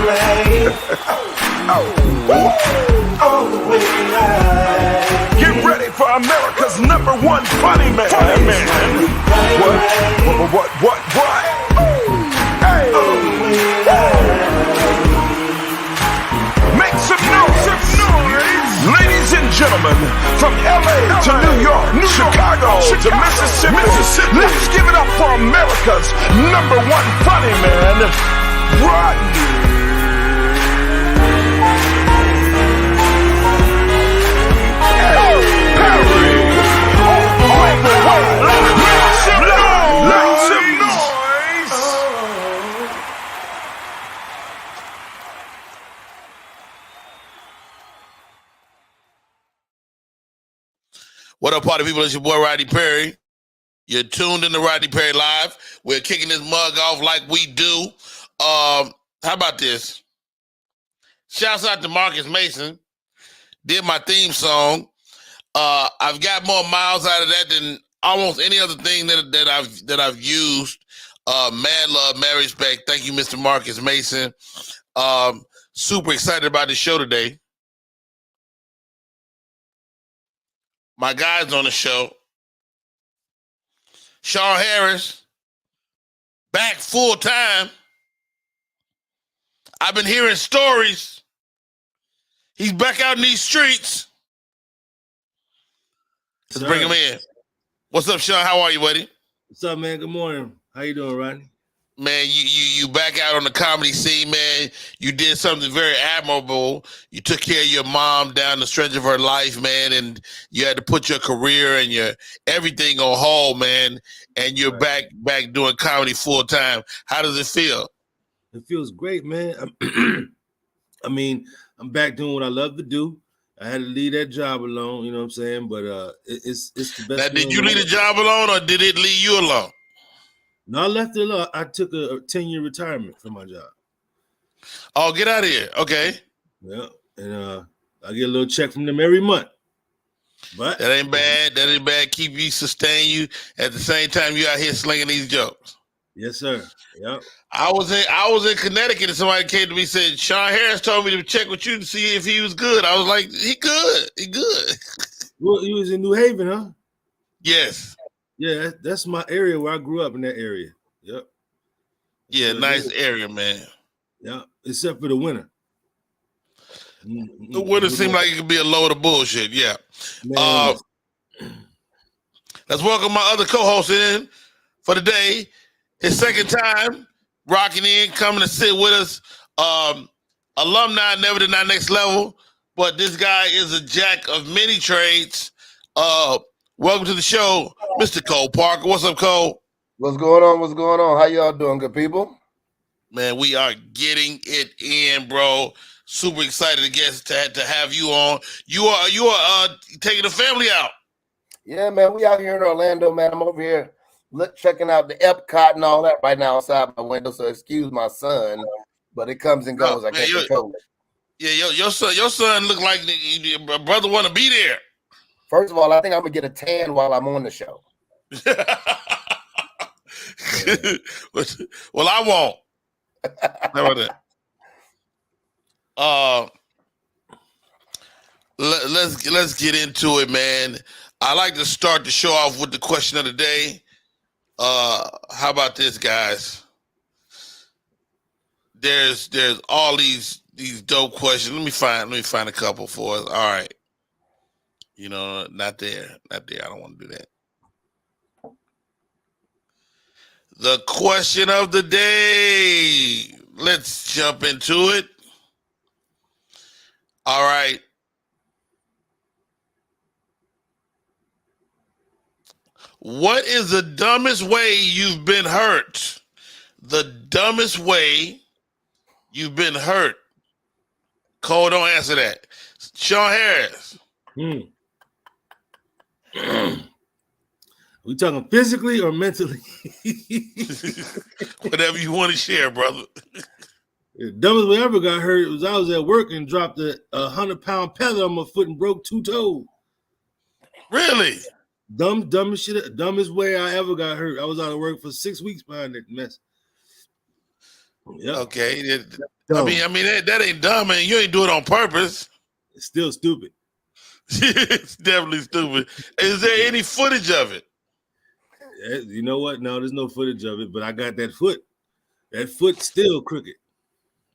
All the way right. Get ready for America's #1 funny man. What? Hey. Make some noise. Ladies and gentlemen, from LA to New York, Chicago to Mississippi, let's give it up for America's #1 funny man, Rodney. What up, party people? It's your boy, Rodney Perry. You're tuned in to Rodney Perry Live. We're kicking this mug off like we do. How about this? Shouts out to Marcus Mason. Did my theme song. I've got more miles out of that than almost any other thing that I've used. Mad love, mad respect. Thank you, Mr. Marcus Mason. Super excited about the show today. My guys on the show, Sean Harris, back full time. I've been hearing stories. He's back out in these streets. Let's bring him in. What's up, Sean? How are you, buddy? What's up, man? Good morning. How you doing, Rodney? Man, you back out on the comedy scene, man. You did something very admirable. You took care of your mom down the stretch of her life, man, and you had to put your career and your everything on hold, man. And you're back doing comedy full time. How does it feel? It feels great, man. I mean, I'm back doing what I love to do. I had to leave that job alone, you know what I'm saying? But it's the best. Now, did you leave the job alone, or did it leave you alone? No, I left it alone. I took a 10-year retirement from my job. Oh, get out of here. Okay. Yeah. And I get a little check from them every month. But that ain't bad. That ain't bad. Keep you, sustain you. At the same time, you out here slinging these jokes. Yes, sir. Yep. I was in Connecticut and somebody came to me and said, Sean Harris told me to check with you to see if he was good. I was like, he good. Well, he was in New Haven, huh? Yes. Yeah, that's my area where I grew up in that area. Yep. Yeah, nice area, man. Yeah, except for the winter. The winter seemed like it could be a load of bullshit. Yeah. Let's welcome my other co-host in for the day. His second time rocking in, coming to sit with us. Alumni, never did not next level, but this guy is a jack of many trades. Welcome to the show, Mr. Cole Parker. What's up, Cole? What's going on? How y'all doing, good people? Man, we are getting it in, bro. Super excited to have you on. You are taking the family out. Yeah, man. We out here in Orlando, man. I'm over here checking out the Epcot and all that right now outside my window. So excuse my son, but it comes and goes. I can't control it. Yeah, your son look like your brother want to be there. First of all, I think I'm gonna get a tan while I'm on the show. Well, I won't. How about that? Let's get into it, man. I like to start the show off with the question of the day. How about this, guys? There's all these dope questions. Let me find a couple for us. All right. You know, not there. I don't want to do that. The question of the day. Let's jump into it. All right. What is the dumbest way you've been hurt? The dumbest way you've been hurt. Cole, don't answer that. Sean Harris. We talking physically or mentally? Whatever you want to share, brother. The dumbest way I ever got hurt was I was at work and dropped a 100-pound pedal on my foot and broke 2 toes. Really? Dumbest way I ever got hurt. I was out of work for 6 weeks behind that mess. Yep. Okay. Dumb. I mean that ain't dumb, man. You ain't do it on purpose. It's still stupid. It's definitely stupid. Is there any footage of it? You know what? No, there's no footage of it, but I got that foot. That foot's still crooked.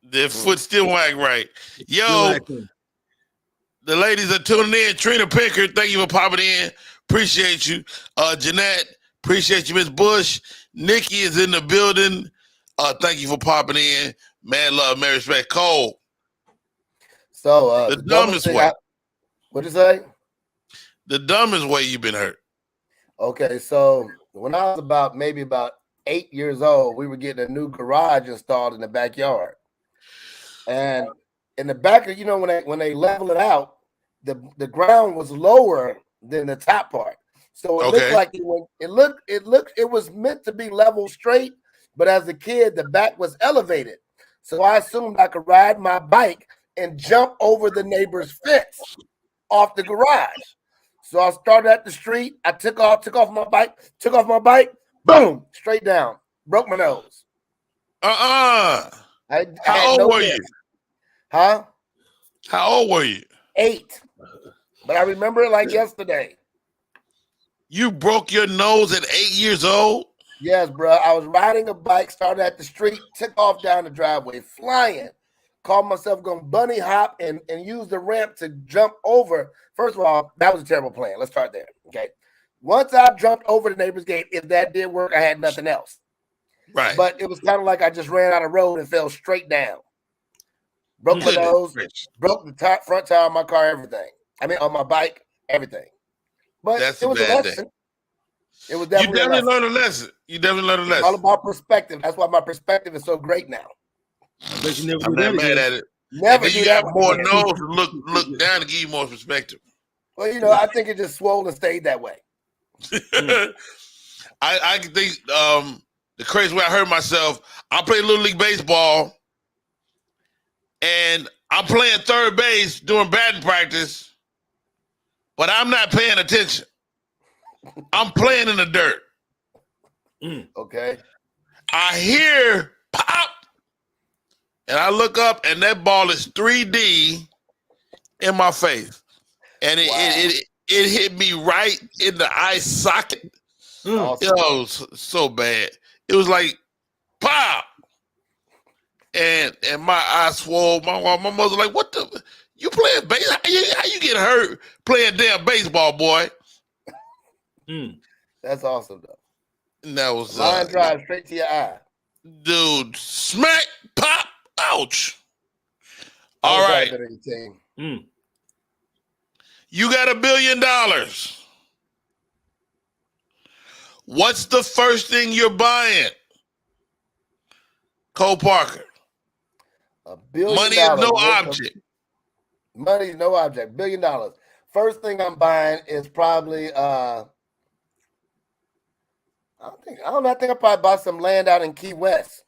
The foot still whack right. Yo, the ladies are tuning in. Trina Pinker, thank you for popping in. Appreciate you. Jeanette, appreciate you. Miss Bush. Nikki is in the building. Thank you for popping in. Mad love, mad respect. Cole. So the dumbest way. What'd you say? The dumbest way you've been hurt. Okay, so when I was about 8 years old, we were getting a new garage installed in the backyard. And in the back of, when they level it out, the ground was lower than the top part. So it looked like it was meant to be level straight, but as a kid, the back was elevated. So I assumed I could ride my bike and jump over the neighbor's fence off the garage. So I started at the street. I took off my bike, boom, straight down. Broke my nose. How old were you? Huh? How old were you? 8. But I remember it like yesterday. You broke your nose at 8 years old? Yes, bro. I was riding a bike, started at the street, took off down the driveway, flying. Called myself going to bunny hop and use the ramp to jump over. First of all, that was a terrible plan. Let's start there. Okay. Once I jumped over the neighbor's gate, if that did work, I had nothing else. Right. But it was kind of like I just ran out of road and fell straight down. Broke my nose, broke the front tire of my car, everything. I mean, on my bike, everything. But it was a lesson. It was definitely You definitely learned a lesson. It's all about perspective. That's why my perspective is so great now. I'm not mad at it. Never you got more nose to look down to give you more perspective. Well, I think it just swole and stayed that way. I think the crazy way I hurt myself, I played Little League Baseball, and I'm playing third base during batting practice, but I'm not paying attention. I'm playing in the dirt. Okay. I hear pop, and I look up, and that ball is 3D in my face, and it hit me right in the eye socket. Awesome. Yo, so bad. It was like pop, and my eyes swole. My mother was like, "What the? You playing base? How you get hurt playing damn baseball, boy?" That's awesome, though. And that was line drive straight to your eye, dude. Smack, pop, ouch. All right, you got $1 billion. What's the first thing you're buying? Cole Parker. $1 billion. Money is no object. Money is no object. $1 billion. First thing I'm buying is probably I think I'll probably buy some land out in Key West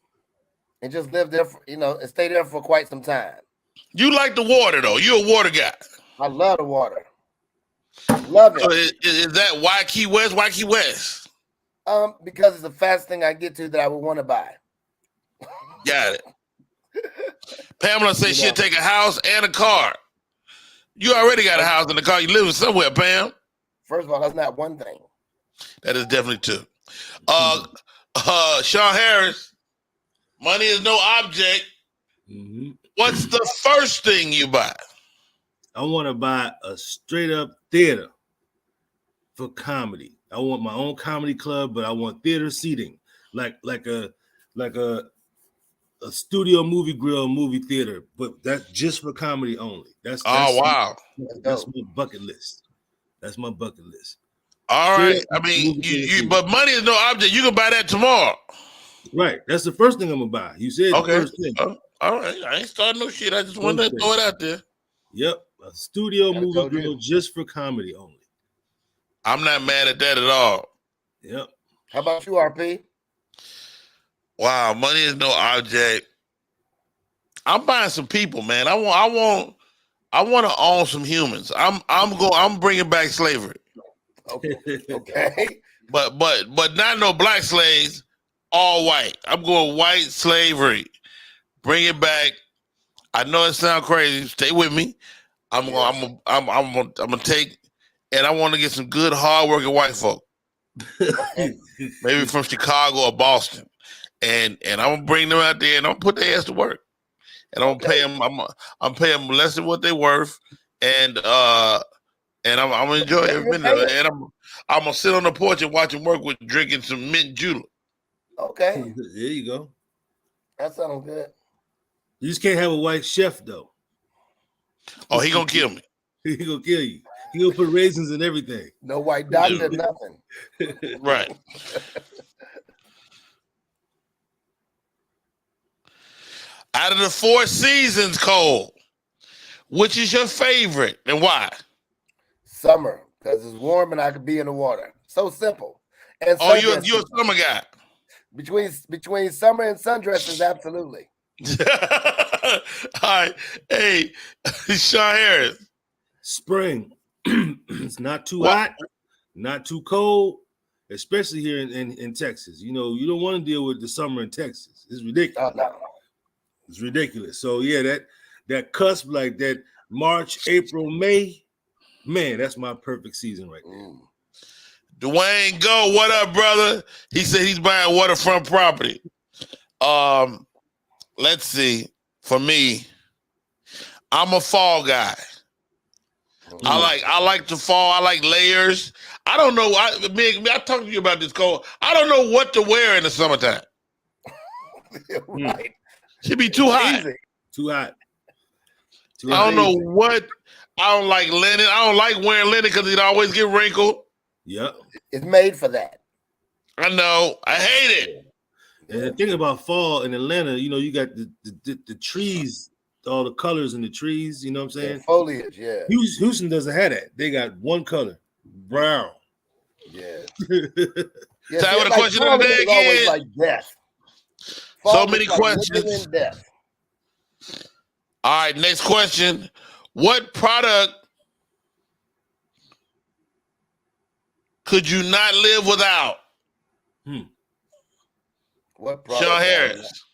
and just live there for, and stay there for quite some time. You like the water though. You're a water guy. I love the water. Love it. So is that why Key West? Why Key West? Because it's the fastest thing I get to that I would want to buy. Got it. Pamela says she'll take a house and a car. You already got a house and a car. You live somewhere, Pam. First of all, that's not one thing. That is definitely two. Sean Harris, money is no object. Mm-hmm. What's the first thing you buy? I want to buy a straight up theater for comedy. I want my own comedy club, but I want theater seating, like a studio movie grill movie theater, but that's just for comedy only. That's wow. That's my bucket list. That's my bucket list. All right. I mean, but money is no object. You can buy that tomorrow. Right. That's the first thing I'm gonna buy. You said the first thing. All right. I ain't starting no shit. I just wanted to throw it out there. Yep. A studio movie grill just for comedy only. I'm not mad at that at all. Yep. How about you, RP? Wow, money is no object. I'm buying some people, man. I want to own some humans. I'm bringing back slavery. Okay. But not no black slaves, all white. I'm going white slavery. Bring it back. I know it sounds crazy. Stay with me. I'm gonna take, and I want to get some good, hardworking white folk, maybe from Chicago or Boston, and I'm gonna bring them out there and I'm gonna put their ass to work, and I'm gonna pay them. I'm paying them less than what they're worth, and I'm gonna enjoy every minute. And I'm gonna sit on the porch and watch them work with drinking some mint julep. Okay, there you go. that sounds good. You just can't have a white chef though. Oh, he gonna kill me. He gonna kill you. He gonna put raisins in everything. No white doctor, nothing. Right. Out of the 4 seasons, Cole, which is your favorite and why? Summer, because it's warm and I could be in the water. So simple. And you're a summer guy. Between summer and sundresses, absolutely. All right. Hey, Sean Harris. Spring. It's not too hot, not too cold, especially here in Texas. You know, you don't want to deal with the summer in Texas. It's ridiculous. Oh, no. It's ridiculous. So yeah, that cusp, like that March, April, May, man, that's my perfect season right there. Dwayne Go, what up, brother? He said he's buying waterfront property. Let's see. For me, I'm a fall guy. I like the fall. I like layers. I don't know. I talked to you about this, Cole. I don't know what to wear in the summertime. Right. Should be too hot. Easy. Too hot. I don't know what. I don't like linen. I don't like wearing linen because it always get wrinkled. Yep. It's made for that. I know. I hate it. And the thing about fall in Atlanta, you know, you got the trees, all the colors in the trees. You know what I'm saying? Yeah, foliage. Yeah. Houston doesn't have that. They got one color, brown. Yeah. Yeah. So I would have question of the day again. Always like death. So many questions. Death. All right, next question. What product could you not live without? What product? Sean Harris.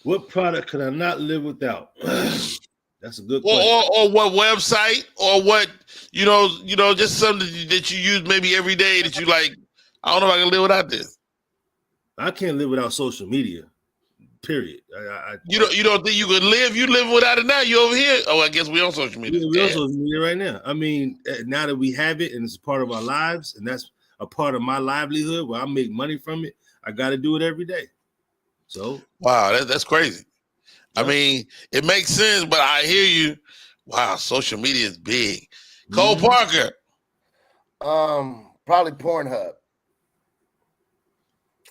What product could I not live without? That's a good question. Or what website, or what, you know, just something that you use maybe every day that you like. I don't know if I can live without this. I can't live without social media. Period. You don't think you could live? You live without it now. You over here? Oh, I guess we on social media. Yeah, we're on social media right now. I mean, now that we have it and it's a part of our lives, and that's a part of my livelihood where I make money from it, I got to do it every day. So wow, that's crazy. Yeah. I mean, it makes sense, but I hear you. Wow, social media is big. Cole Parker. Probably Pornhub.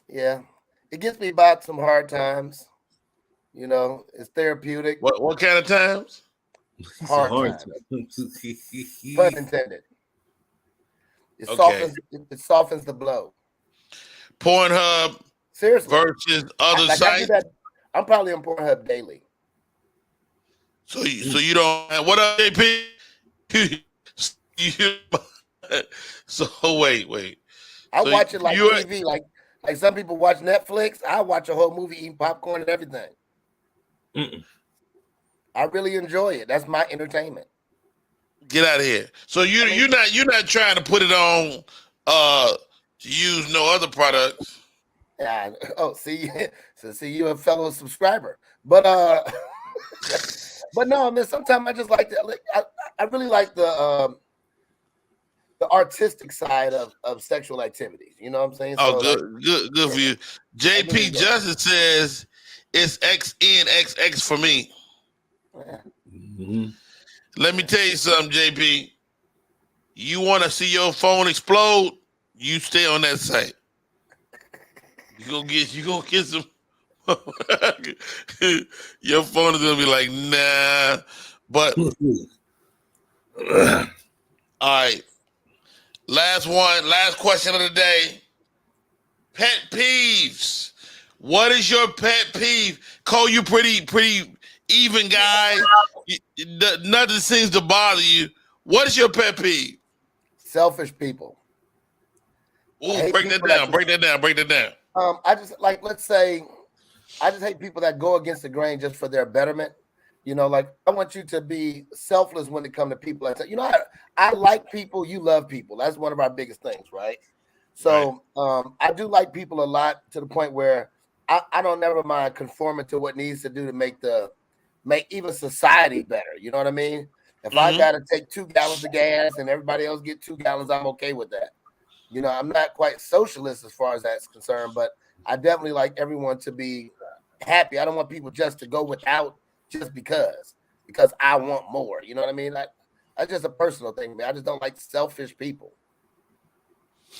Yeah. It gets me by some hard times. You know, it's therapeutic. What kind of times? Hard times. Pun intended. It softens the blow. Pornhub seriously versus other sites. I'm probably on Pornhub daily. So you don't. What up, JP? So wait. I watch it like TV, like some people watch Netflix. I watch a whole movie, eating popcorn and everything. I really enjoy it. That's my entertainment. Get out of here. So you're not trying to put it on to use no other products. Yeah. Oh, see, you're a fellow subscriber, but but no, man. Sometimes I just like to. I really like the artistic side of sexual activities. You know what I'm saying? Oh, so, good for you. JP Justice says it's XNXX for me. Mm-hmm. Let me tell you something, JP. You want to see your phone explode? You stay on that site. You gonna get some. Your phone is gonna be like, nah. But all right. Last question of the day. Pet peeves. What is your pet peeve? Cole, you pretty even guy. Nothing seems to bother you. What is your pet peeve? Selfish people. Ooh, break that down. I just let's say, I just hate people that go against the grain just for their betterment. You know, like I want you to be selfless when it comes to people. I like people. You love people. That's one of our biggest things, right? So I do like people a lot to the point where I don't never mind conforming to what needs to do to make even society better. You know what I mean? If I got to take 2 gallons of gas and everybody else get 2 gallons, I'm okay with that. You know, I'm not quite socialist as far as that's concerned, but I definitely like everyone to be happy. I don't want people just to go without just because I want more. You know what I mean? That's just a personal thing, man. I just don't like selfish people.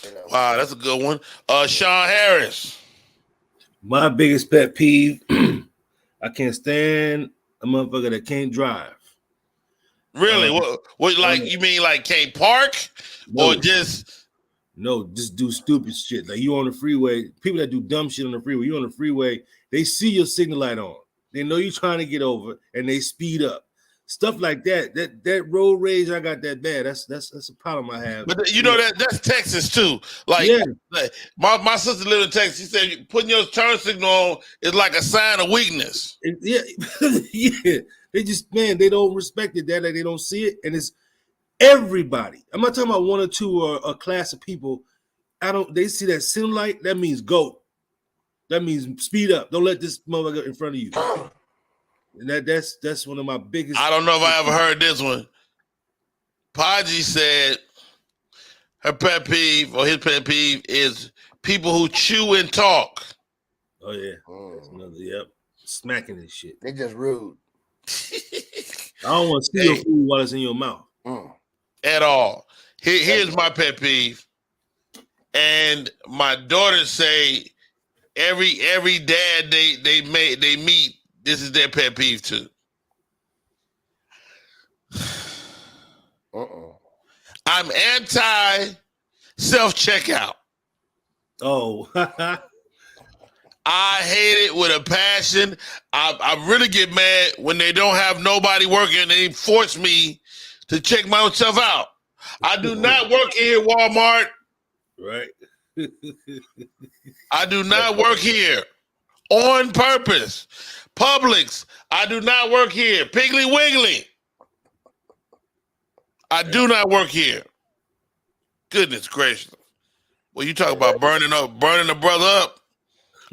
You know? Wow, that's a good one. Sean Harris. My biggest pet peeve, I can't stand a motherfucker that can't drive. Really? What like you mean like can't park or just just do stupid shit. Like you on the freeway, people that do dumb shit on the freeway, you on the freeway, they see your signal light on. They know you're trying to get over and they speed up. Stuff like that. That road rage, I got that bad. That's a problem I have. But you know that's Texas too. Like my sister lived in Texas. She said putting your turn signal on is like a sign of weakness. Yeah. Yeah. They just, man, they don't respect it. That like, they don't see it. And it's everybody. I'm not talking about one or two or a class of people. They see that signal light, that means go. That means speed up. Don't let this motherfucker in front of you. And that's one of my biggest. I don't know if I ever heard this one. Podgy said her pet peeve or his pet peeve is people who chew and talk. Oh yeah, that's another. Yep, smacking and shit. They just rude. I don't want to see your food while it's in your mouth at all. Here's my pet peeve, and my daughters say every dad they meet. This is their pet peeve too. I'm anti self-checkout. Oh. I hate it with a passion. I really get mad when they don't have nobody working and they force me to check myself out. I do not work here at Walmart. Right. I do not work here on purpose. Publix, I do not work here. Piggly Wiggly, I do not work here. Goodness gracious. Well, you talk about burning a brother up.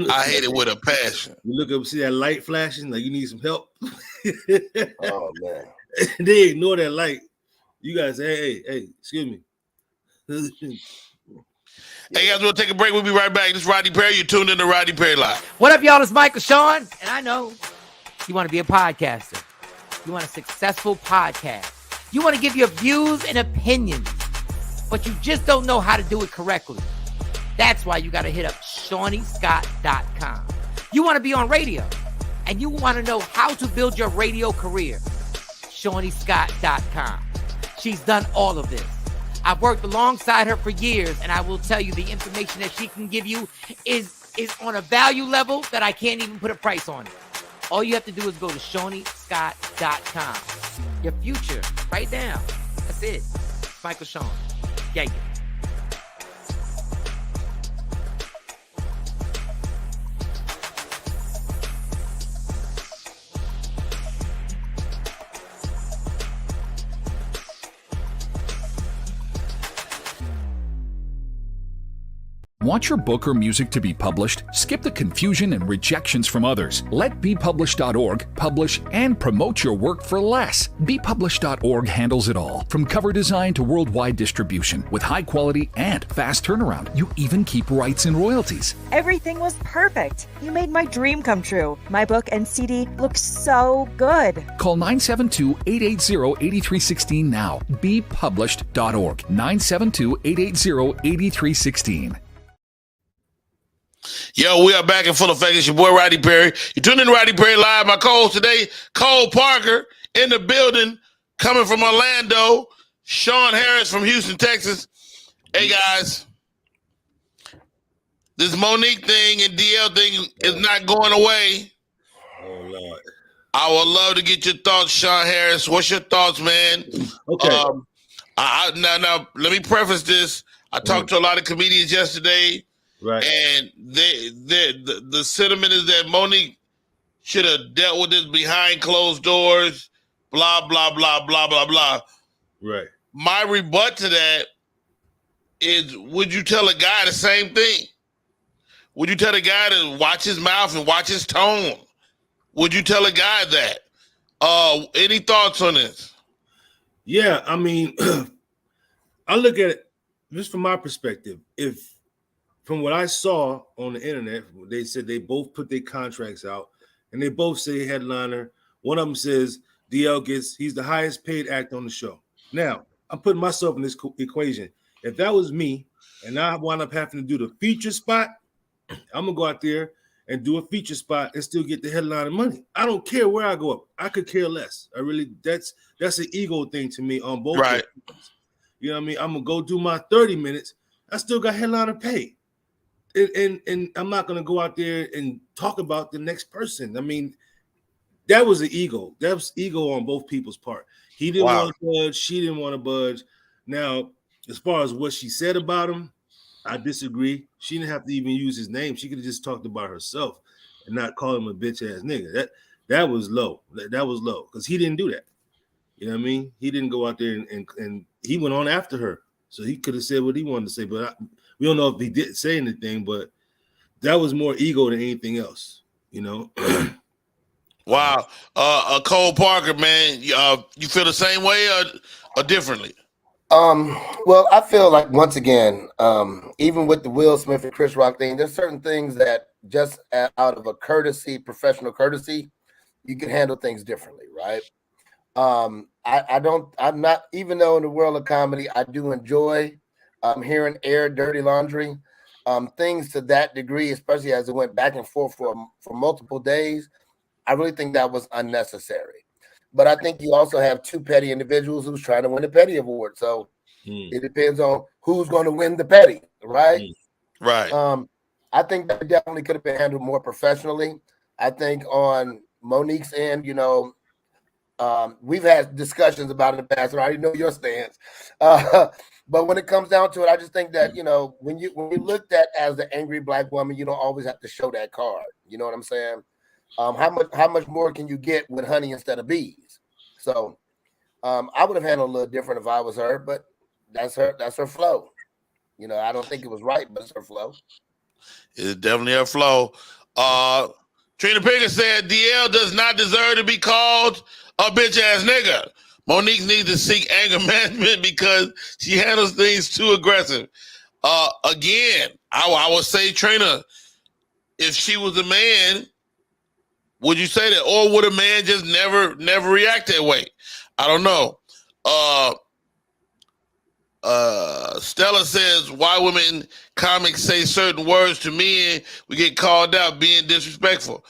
I hate it with a passion. You look up, see that light flashing, like you need some help. Oh man. They ignore that light. You guys say, hey, excuse me. Hey guys, we'll take a break. We'll be right back. This is Rodney Perry. You're tuned in to Rodney Perry Live. What up, y'all? It's Michael Sean, and I know you want to be a podcaster. You want a successful podcast. You want to give your views and opinions, but you just don't know how to do it correctly. That's why you got to hit up ShawneeScott.com. You want to be on radio, and you want to know how to build your radio career. ShawneeScott.com. She's done all of this. I've worked alongside her for years, and I will tell you the information that she can give you is on a value level that I can't even put a price on it. All you have to do is go to ShawneeScott.com. Your future, right now. That's it. Michael Sean. Yeah. Want your book or music to be published? Skip the confusion and rejections from others. Let BePublished.org publish and promote your work for less. BePublished.org handles it all, from cover design to worldwide distribution, with high quality and fast turnaround. You even keep rights and royalties. Everything was perfect. You made my dream come true. My book and CD look so good. Call 972-880-8316 now. BePublished.org. 972-880-8316. Yo, we are back in full effect. It's your boy, Rodney Perry. You're tuning in to Rodney Perry Live. My co-host today, Cole Parker, in the building, coming from Orlando. Sean Harris from Houston, Texas. Hey, guys. This Monique thing and DL thing is not going away. Oh, Lord. I would love to get your thoughts, Sean Harris. What's your thoughts, man? Okay. Now, let me preface this. I talked to a lot of comedians yesterday. Right. And the sentiment is that Monique should have dealt with this behind closed doors, blah, blah, blah, blah, blah, blah. Right. My rebut to that is, would you tell a guy the same thing? Would you tell a guy to watch his mouth and watch his tone? Would you tell a guy that? Any thoughts on this? Yeah, I mean, I look at it just from my perspective. If from what I saw on the internet, they said they both put their contracts out and they both say headliner. One of them says DL he's the highest paid actor on the show. Now, I'm putting myself in this equation. If that was me and I wound up having to do the feature spot, I'm gonna go out there and do a feature spot and still get the headliner money. I don't care where I go up. I could care less. That's an ego thing to me on both. Right. You know what I mean? I'm gonna go do my 30 minutes. I still got headliner pay. And I'm not gonna go out there and talk about the next person. I mean, that was an ego. That was ego on both people's part. He didn't want to budge. She didn't want to budge. Now, as far as what she said about him, I disagree. She didn't have to even use his name. She could have just talked about herself and not call him a bitch ass nigga. That was low. That was low because he didn't do that. You know what I mean? He didn't go out there and he went on after her. So he could have said what he wanted to say, but we don't know if he did say anything. But that was more ego than anything else. You know. Wow. Cole Parker, man, you feel the same way or differently? Well, I feel like once again, even with the Will Smith and Chris Rock thing, there's certain things that just out of a courtesy, professional courtesy, you can handle things differently, right? I'm not, even though in the world of comedy, I do enjoy hearing air dirty laundry, things to that degree, especially as it went back and forth for multiple days. I really think that was unnecessary. But I think you also have two petty individuals who's trying to win the petty award. So it depends on who's going to win the petty, right? Right. I think that definitely could have been handled more professionally. I think on Monique's end, you know, we've had discussions about it in the past, and I already know your stance. But when it comes down to it, I just think that, you know, when you looked at as the angry black woman, you don't always have to show that card. You know what I'm saying? How much more can you get with honey instead of bees? So I would have handled a little different if I was her, but that's her flow. You know, I don't think it was right, but it's her flow. It's definitely her flow. Trina Pickett said DL does not deserve to be called a bitch ass nigga. Monique needs to seek anger management because she handles things too aggressive. Again, I would say, Trina, if she was a man, would you say that, or would a man just never react that way? I don't know. Stella says, why women comics say certain words to men, we get called out being disrespectful.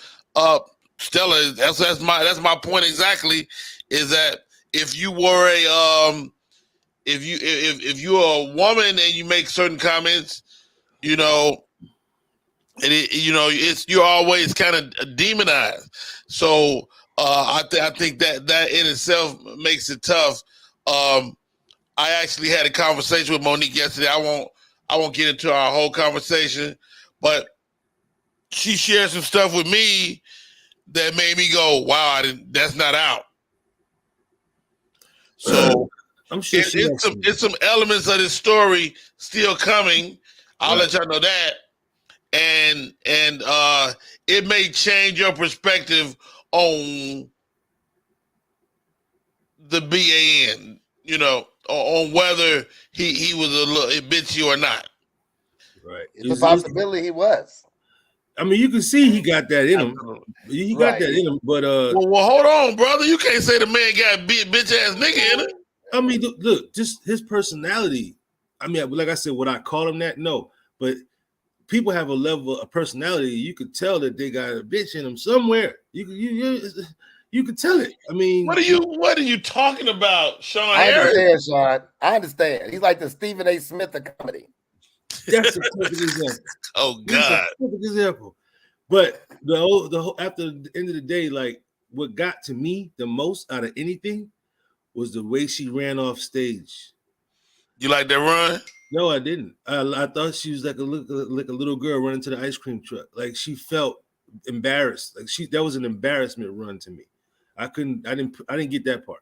Stella, that's my point exactly. Is that if you were if you're a woman and you make certain comments, you know, and you're always kind of demonized. So I think that in itself makes it tough. I actually had a conversation with Monique yesterday. I won't get into our whole conversation, but she shared some stuff with me that made me go, "Wow, that's not out." So I'm sure it's some elements of this story still coming. I'll let y'all know that. And it may change your perspective on the BAN, you know, on whether he was a little bitchy or not. Right. It's a possibility he was. I mean, you can see he got that in him. He got that in him, but well, hold on, brother. You can't say the man got a bitch ass nigga in it. I mean, look, just his personality. I mean, like I said, would I call him that? No, but people have a level of personality. You could tell that they got a bitch in them somewhere. You could tell it. I mean, what are you talking about, Sean? I understand, Sean. I understand. He's like the Stephen A. Smith of comedy. That's a perfect example. Oh God, perfect example. But the whole after the end of the day, like what got to me the most out of anything was the way she ran off stage. You like that run? No, I didn't. I thought she was like a little girl running to the ice cream truck. Like she felt embarrassed. Like that was an embarrassment run to me. I didn't get that part.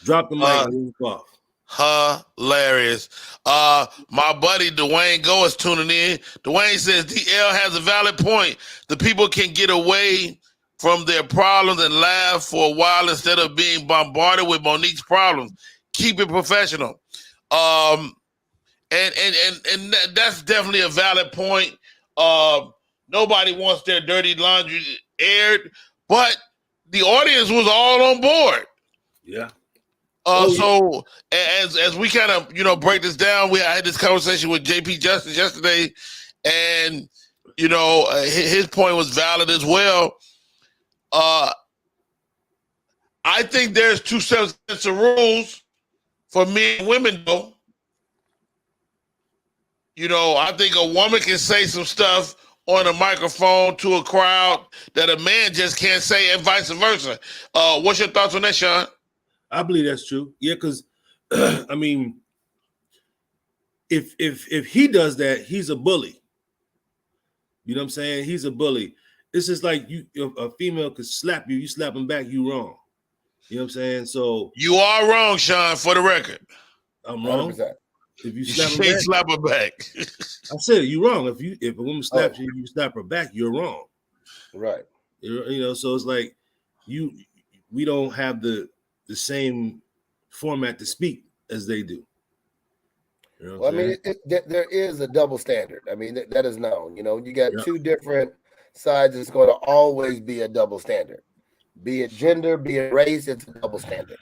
Drop the mic and walk off. Hilarious. My buddy Dwayne Go is tuning in. Dwayne says DL has a valid point. The people can get away from their problems and laugh for a while instead of being bombarded with Monique's problems. Keep it professional. And that's definitely a valid point. Nobody wants their dirty laundry aired, but the audience was all on board. Yeah. So as we kind of break this down, I had this conversation with JP Justice yesterday, and his point was valid as well. I think there's two sets of rules for men and women, though. I think a woman can say some stuff on a microphone to a crowd that a man just can't say, and vice versa. What's your thoughts on that, Sean? I believe that's true. Yeah, because I mean, if he does that, he's a bully. You know what I'm saying? He's a bully. It's just like a female could slap you, you slap him back, you wrong. You know what I'm saying? So you are wrong, Sean. For the record, I'm wrong. 100%. If you slap her back, I said you're wrong. If a woman slaps you, you slap her back, you're wrong. Right. So it's like we don't have the same format to speak as they do. Well, I mean, there is a double standard. I mean, that is known. You got two different sides. It's going to always be a double standard. Be it gender, be it race, it's a double standard.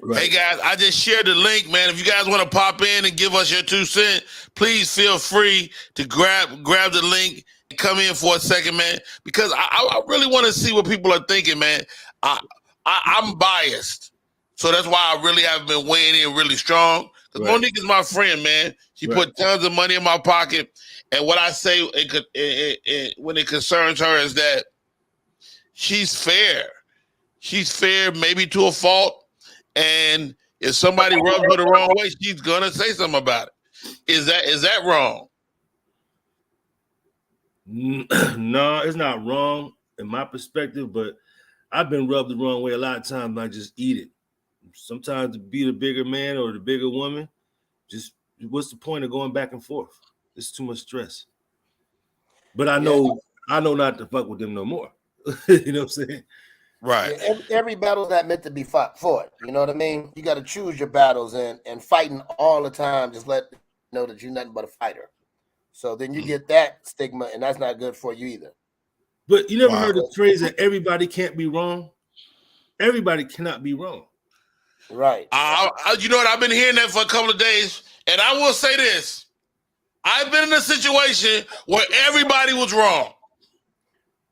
Right. Hey guys, I just shared the link, man. If you guys want to pop in and give us your 2 cents, please feel free to grab the link and come in for a second, man. Because I really want to see what people are thinking, man. I'm biased, so that's why I really have been weighing in really strong. Because Monique is my friend, man. She put tons of money in my pocket, and what I say when it concerns her is that she's fair. She's fair, maybe to a fault. And if somebody rubs her the wrong way, she's gonna say something about it. Is that wrong? No, it's not wrong in my perspective, but I've been rubbed the wrong way a lot of times, and I just eat it. Sometimes to be the bigger man or the bigger woman, just what's the point of going back and forth? It's too much stress. But I know not to fuck with them no more. You know what I'm saying? Right. Yeah, every battle is not meant to be fought. You know what I mean? You got to choose your battles, and fighting all the time just let you know that you're nothing but a fighter. So then you get that stigma, and that's not good for you either. But you never heard the phrase that everybody can't be wrong? Everybody cannot be wrong. Right. You know what? I've been hearing that for a couple of days, and I will say this. I've been in a situation where everybody was wrong.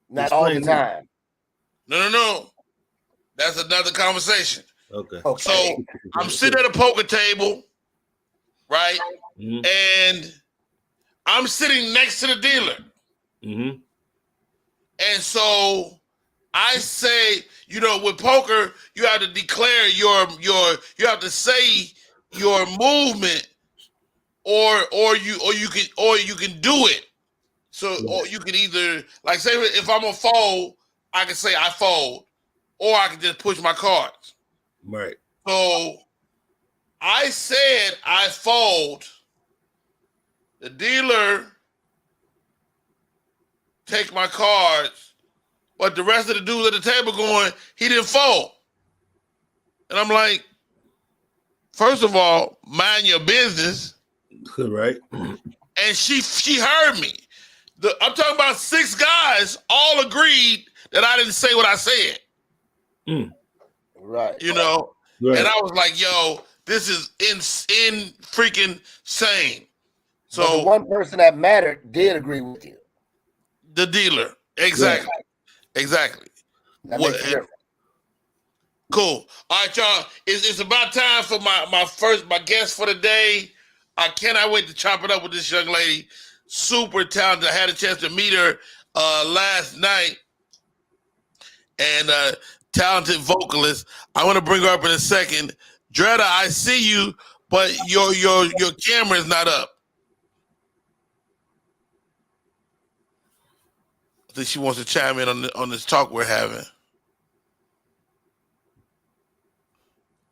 Not all the time. No. That's another conversation. Okay. So I'm sitting at a poker table, right? Mm-hmm. And I'm sitting next to the dealer. Mm-hmm. And so I say, with poker, you have to declare you have to say your movement, or you can do it. So or you can either, like, say if I'm a fold, I can say I fold, or I can just push my cards. Right. So I said I fold. The dealer take my cards, but the rest of the dudes at the table going, he didn't fold. And I'm like, first of all, mind your business. Right. And she heard me. I'm talking about 6 guys all agreed that I didn't say what I said. Right. Right. And I was like, yo, this is in freaking insane. So but the one person that mattered did agree with you. The dealer. Exactly. Yeah. Exactly. That makes a difference. Cool. All right, y'all. It's about time for my guest for the day. I cannot wait to chop it up with this young lady. Super talented. I had a chance to meet her last night. And talented vocalist. I want to bring her up in a second. Dretta, I see you, but your camera is not up. I think she wants to chime in on this talk we're having.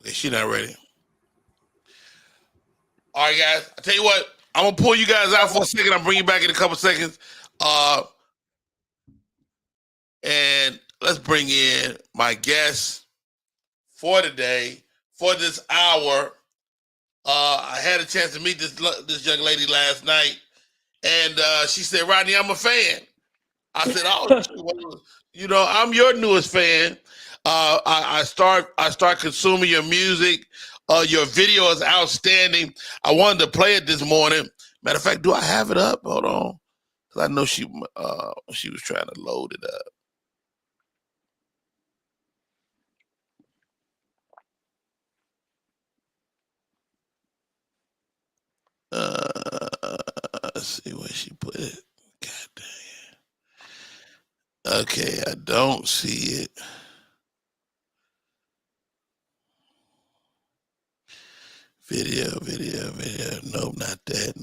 Okay, she's not ready. All right, guys. I tell you what, I'm gonna pull you guys out for a second. I'll bring you back in a couple seconds. And let's bring in my guest for today, for this hour. I had a chance to meet this young lady last night, and she said, "Rodney, I'm a fan." I said, "Oh, well, you know, I'm your newest fan. I start consuming your music. Your video is outstanding. I wanted to play it this morning. Matter of fact, do I have it up? Hold on, because I know she was trying to load it up." Let's see where she put it. God dang it. Okay, I don't see it. Video. Nope, not that.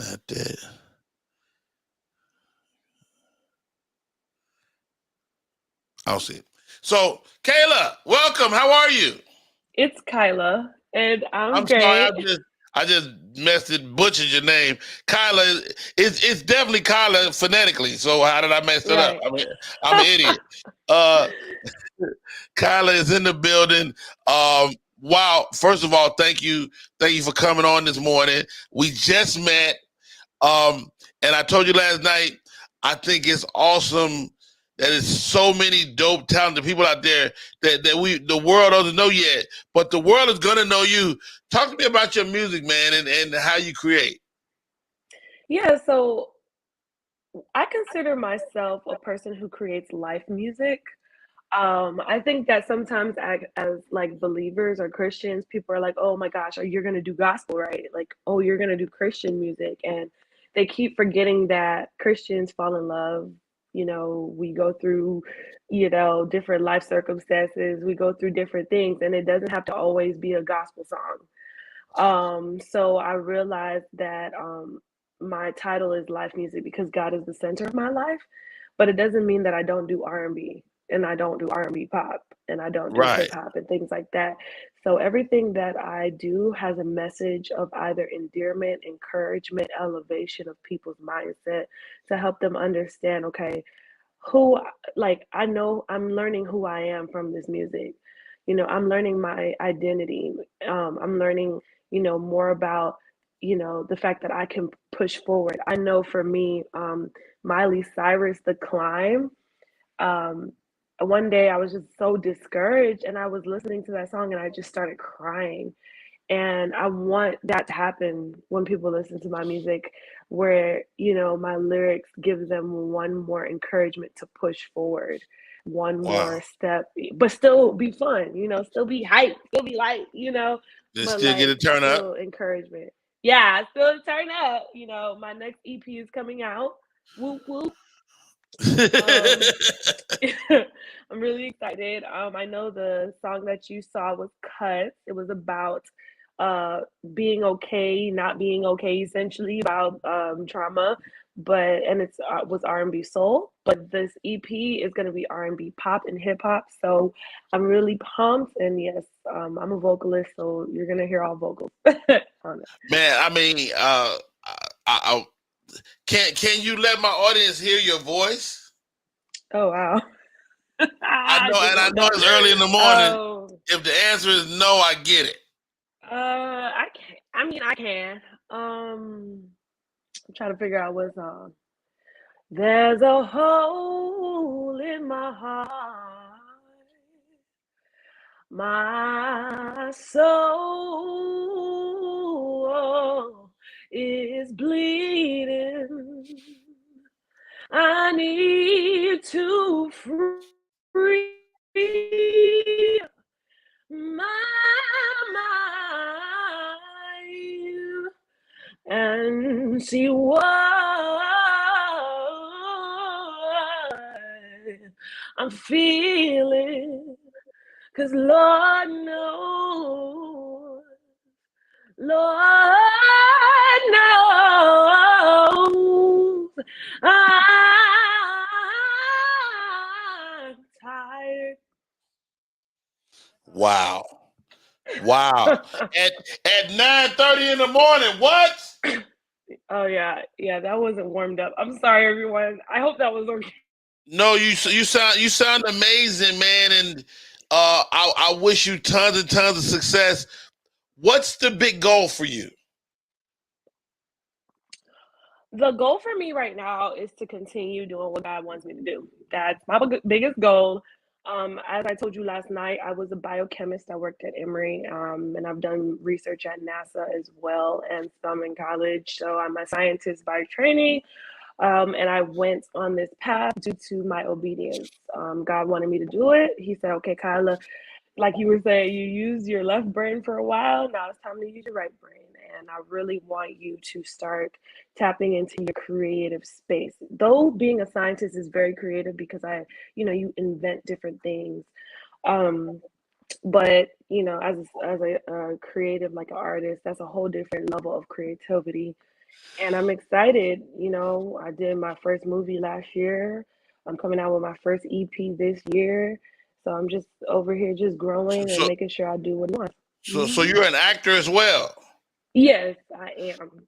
I don't see it. So, Kayla, welcome. How are you? It's Kyla, and I'm sorry, great. I just butchered your name. Kyla, it's definitely Kyla phonetically. So how did I mess it up? Right. I'm an idiot. Kyla is in the building. Wow. First of all, thank you for coming on this morning. We just met. And I told you last night, I think it's awesome that there's so many dope, talented people out there that the world doesn't know yet, but the world is gonna know you. Talk to me about your music, man, and how you create. Yeah, so I consider myself a person who creates life music. I think that sometimes as like believers or Christians, people are like, "Oh my gosh, you're gonna do gospel, right? Like, oh, you're gonna do Christian music," and they keep forgetting that Christians fall in love. You know, we go through, different life circumstances. We go through different things, and it doesn't have to always be a gospel song. So I realized that my title is life music because God is the center of my life, but it doesn't mean that I don't do R&B and I don't do R&B pop and I don't do hip Right. hop and things like that. So everything that I do has a message of either endearment, encouragement, elevation of people's mindset to help them understand, okay, who, like, I know I'm learning who I am from this music. I'm learning my identity. I'm learning, more about, the fact that I can push forward. I know for me, Miley Cyrus, The Climb, um, one day I was just so discouraged and I was listening to that song and I just started crying. And I want that to happen when people listen to my music, where, my lyrics give them one more encouragement to push forward, one Wow. more step, but still be fun, still be hype, still be light, Just but still get like a turn up. still encouragement. Yeah, still turn up. My next EP is coming out. Whoop whoop. I'm really excited. I know the song that you saw was Cut. It was about being okay, not being okay, essentially about trauma. And it's was R&B soul. But this EP is gonna be R&B pop and hip hop. So I'm really pumped. And yes, I'm a vocalist, so you're gonna hear all vocals on it. Man, I mean, can you let my audience hear your voice? Oh wow. I know, They and I don't know know. it's early in the morning. Oh. If the answer is no, I get it. I can. I mean, I can. I'm trying to figure out what song. There's a hole in my heart. My soul is bleeding. I need to free my mind and see what I'm feeling. 'Cause Lord knows, Lord knows, Wow. At 9:30 in the morning. What? Oh yeah, that wasn't warmed up. I'm sorry, everyone. I hope that was okay. No, you sound amazing, man, and I wish you tons and tons of success. What's the big goal for you? The goal for me right now is to continue doing what God wants me to do. That's my biggest goal. As I told you last night, I was a biochemist. I worked at Emory, and I've done research at NASA as well, and some in college. So I'm a scientist by training, and I went on this path due to my obedience. God wanted me to do it. He said, "Okay, Kyla, like you were saying, you used your left brain for a while. Now it's time to use your right brain. And I really want you to start tapping into your creative space. Though being a scientist is very creative because you invent different things. But as a creative, like an artist, that's a whole different level of creativity. And I'm excited. I did my first movie last year. I'm coming out with my first EP this year. So I'm just over here just growing and So, making sure I do what I want. so you're an actor as well. Yes, I am.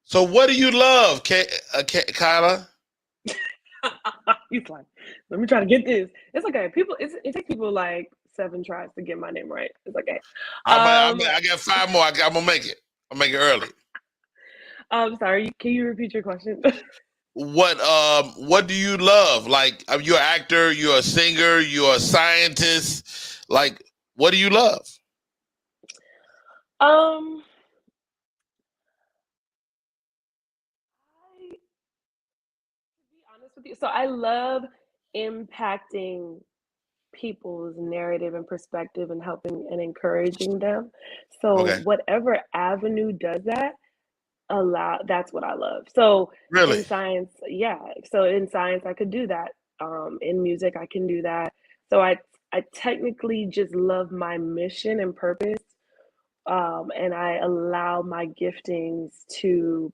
So what do you love, Kyla? He's like, let me try to get this. It's okay. It takes people like 7 tries to get my name right. It's okay. I got 5 more. I'm gonna make it. I'll make it early. I'm sorry. Can you repeat your question? What do you love? Like, you're an actor, you're a singer, you're a scientist. Like, what do you love? um, to be honest with you, so I love impacting people's narrative and perspective and helping and encouraging them. So Okay. whatever avenue does that, that's what I love. So Really? in science, yeah. So in science I could do that. In music I can do that. So I technically just love my mission and purpose. And I allow my giftings to,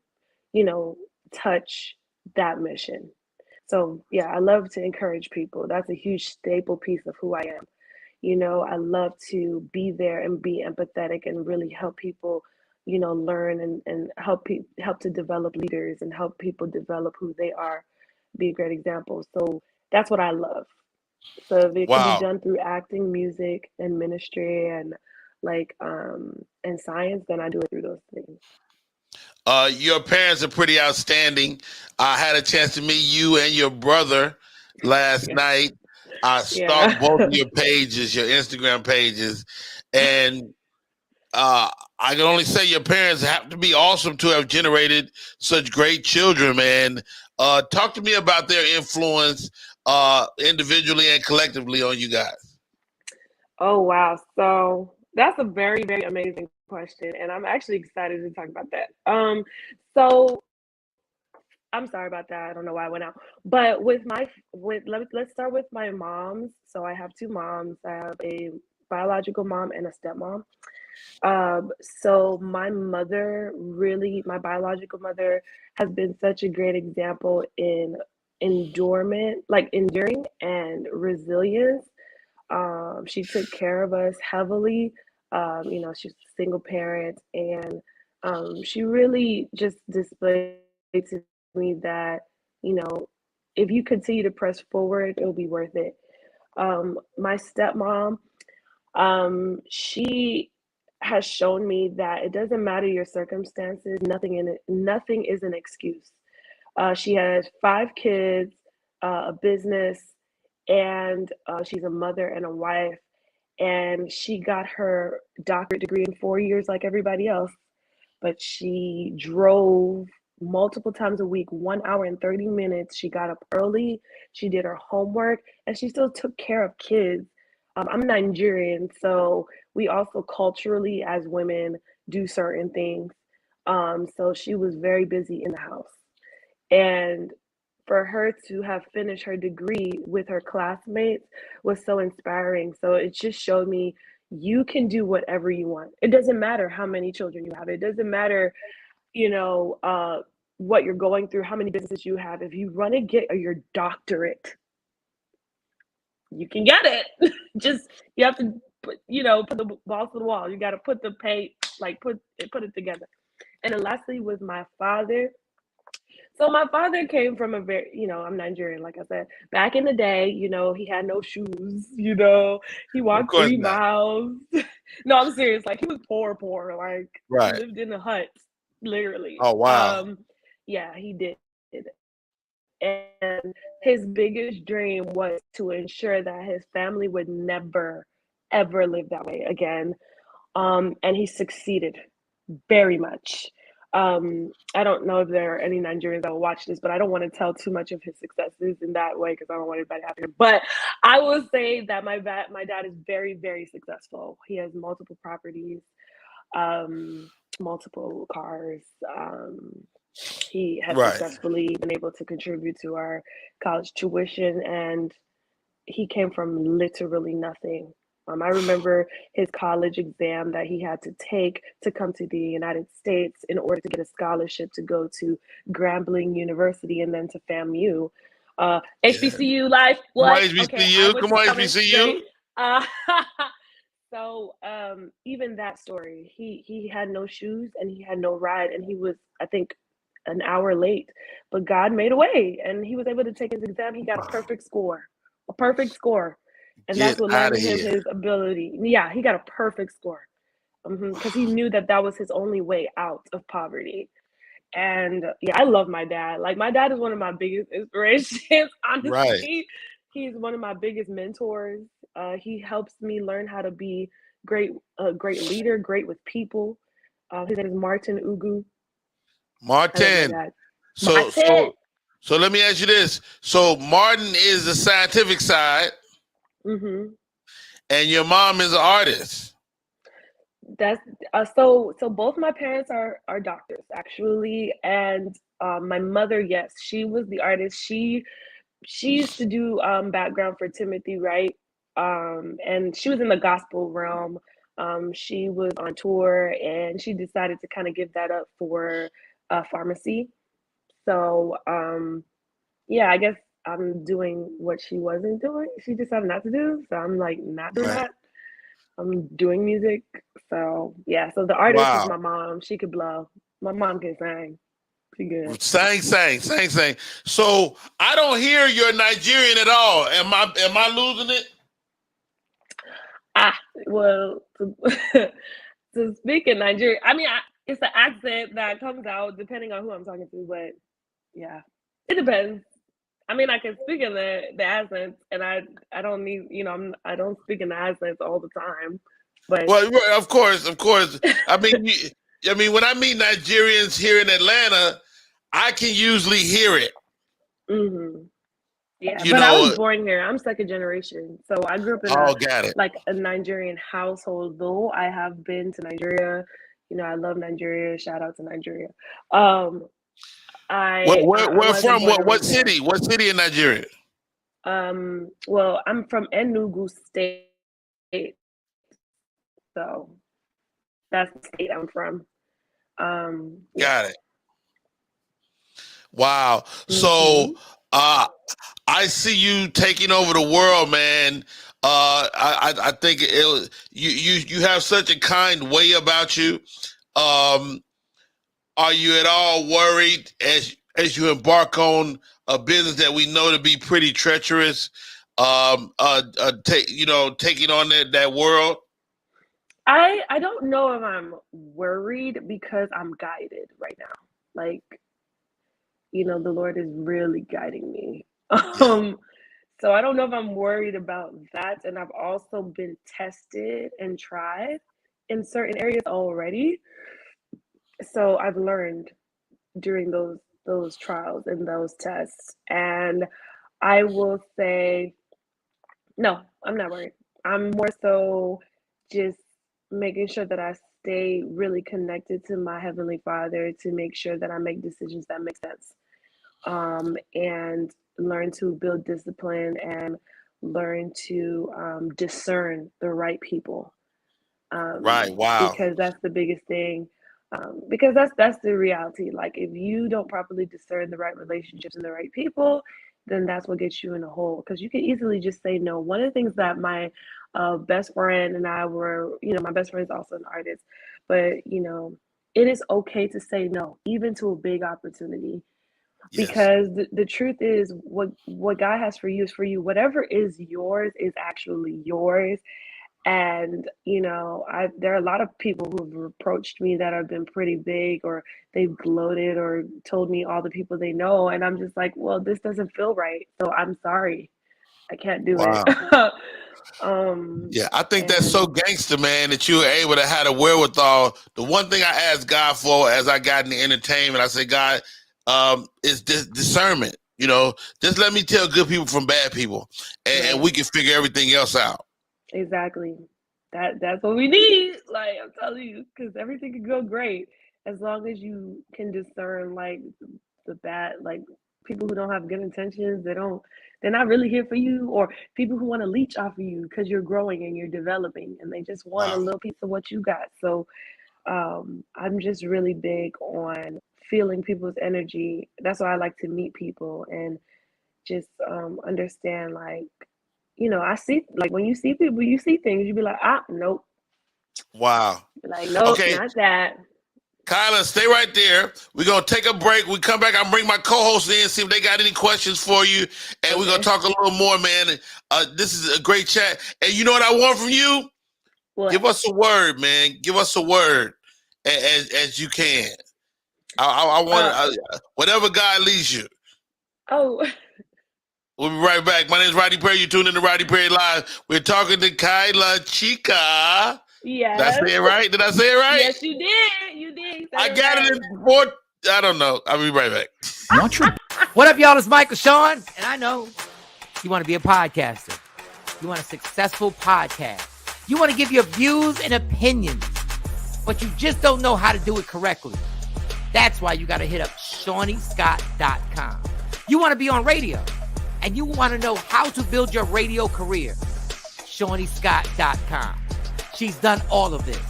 touch that mission. So yeah, I love to encourage people. That's a huge staple piece of who I am. I love to be there and be empathetic and really help people, learn and help to develop leaders and help people develop who they are, be a great example. So that's what I love. So if it can be Wow. done through acting, music, and ministry and and science, then I do it through those things. Your parents are pretty outstanding. I had a chance to meet you and your brother last Yeah. night. I Yeah. stalked both of your pages, your Instagram pages, and I can only say your parents have to be awesome to have generated such great children, man. Talk to me about their influence individually and collectively on you guys. Oh wow. So that's a very, very amazing question. And I'm actually excited to talk about that. So I'm sorry about that. I don't know why I went out. But let's start with my moms. So I have 2 moms. I have a biological mom and a stepmom. So my biological mother has been such a great example in enduring and resilience. She took care of us heavily. She's a single parent, and she really just displayed to me that, you know, if you continue to press forward, it'll be worth it. My stepmom, she has shown me that it doesn't matter your circumstances, nothing is an excuse. She has 5 kids, a business, and she's a mother and a wife. And she got her doctorate degree in 4 years, like everybody else. But she drove multiple times a week, 1 hour and 30 minutes. She got up early, she did her homework, and she still took care of kids. I'm Nigerian, so we also culturally, as women, do certain things. So she was very busy in the house. And for her to have finished her degree with her classmates was so inspiring. So it just showed me you can do whatever you want. It doesn't matter how many children you have. It doesn't matter, you know, what you're going through, how many businesses you have. If you want to get your doctorate, you can get it. Just you have to put the balls to the wall. You got to put the pay, like put it together. And then lastly was my father. So my father came from a very, I'm Nigerian, like I said. Back in the day, he had no shoes, he Of walked course 3 miles. No, I'm serious. Like he was poor, like he Right. lived in a hut, literally. Oh, wow. Yeah, he did. And his biggest dream was to ensure that his family would never, ever live that way again. And he succeeded very much. I don't know if there are any Nigerians that will watch this, but I don't want to tell too much of his successes in that way because I don't want anybody to have to. But I will say that my dad is very, very successful. He has multiple properties, multiple cars. He has Right. successfully been able to contribute to our college tuition, and he came from literally nothing. I remember his college exam that he had to take to come to the United States in order to get a scholarship to go to Grambling University and then to FAMU. HBCU life, what? Come on, Okay, I HBCU. was Come on, coming HBCU. straight. So even that story, he had no shoes and he had no ride, and he was, I think, an hour late, but God made a way and he was able to take his exam. He got a perfect score. And that's Get what out landed of him here. his ability. Yeah, he got a perfect score because he knew that was his only way out of poverty. And yeah, I love my dad. Like my dad is one of my biggest inspirations, Right. honestly. He's one of my biggest mentors. He helps me learn how to be a great leader, great with people. His name is Martin Ugu. I love my Martin. dad. So Martin. let me ask you this. So Martin is the scientific side, Mm-hmm. and your mom is an artist. That's so both my parents are doctors actually, and my mother, yes, she was the artist. She used to do background for Timothy Wright, and she was in the gospel realm. She was on tour, and she decided to kind of give that up for pharmacy. So yeah, I guess I'm doing what she wasn't doing. She decided not to do, so I'm like not doing Right. that. I'm doing music. So yeah, so the artist is Wow. my mom. She could blow. My mom can sing. She good. Sang. So I don't hear you're Nigerian at all. Am I losing it? Well, to speak in Nigeria, I mean, it's the accent that comes out depending on who I'm talking to, but yeah, it depends. I mean, I can speak in the accents, and I don't need, I don't speak in the accents all the time, but Well, of course. I mean, when I meet Nigerians here in Atlanta, I can usually hear it. mm-hmm. Yeah, You but I know. was born here. I'm second generation, so I grew up in Got it. a Nigerian household. Though I have been to Nigeria, I love Nigeria. Shout out to Nigeria. I Where wasn't from? born and What raised there. city? What city in Nigeria? Well, I'm from Enugu State, so that's the state I'm from. Yeah. Got it. Wow. So Mm-hmm. I see you taking over the world, man. I think you have such a kind way about you. Are you at all worried as you embark on a business that we know to be pretty treacherous? Taking on that world. I don't know if I'm worried because I'm guided right now. Like, the Lord is really guiding me. So I don't know if I'm worried about that. And I've also been tested and tried in certain areas already. So I've learned during those trials and those tests. And I will say, no, I'm not worried. I'm more so just making sure that I stay really connected to my Heavenly Father to make sure that I make decisions that make sense. And learn to build discipline and learn to discern the right people. Right. Wow. Because that's the biggest thing. Because that's the reality. Like if you don't properly discern the right relationships and the right people, then that's what gets you in a hole, because you can easily just say no. One of the things that my best friend and I were, my best friend is also an artist, but it is okay to say no, even to a big opportunity. Yes. Because the truth is, what God has for you is for you. Whatever is yours is actually yours. And there are a lot of people who've approached me that have been pretty big, or they've gloated or told me all the people they know, and I'm just like, well, this doesn't feel right, so I'm sorry, I can't do it. Wow. Yeah, I think that's so And gangster, man, that you were able to have the wherewithal. The one thing I asked God for as I got in the entertainment, I said, God, is discernment. Just let me tell good people from bad people, and right, we can figure everything else out. exactly, that's what we need. Like, I'm telling you, because everything can go great as long as you can discern, like, the bad, like, people who don't have good intentions. They're not really here for you, or people who want to leech off of you because you're growing and you're developing, and they just want a Wow. little piece of what you got. So I'm just really big on feeling people's energy. That's why I like to meet people and just understand, like, I see, like, when you see people, you see things, you be like, nope. Wow. Be like, nope, Okay, not that. Kyla, stay right there. We're going to take a break. We come back. I'll bring my co-hosts in, see if they got any questions for you. And we're going to talk a little more, man. This is a great chat. And you know what I want from you? What? Give us a word, man. Give us a word as you can. I want whatever God leads you. Oh, We'll be right back. My name is Rodney Perry. You're tuned in to Rodney Perry Live. We're talking to Kyla Chica. yes. Did I say it right? Did I say it right? Yes, you did. You did. You said I it got right. it in four. I don't know. I'll be right back. Want your What up, y'all? It's Michael Sean, and I know you want to be a podcaster. You want a successful podcast. You want to give your views and opinions, but you just don't know how to do it correctly. That's why you got to hit up ShawneeScott.com. You want to be on radio, and you want to know how to build your radio career. ShawneeScott.com. She's done all of this.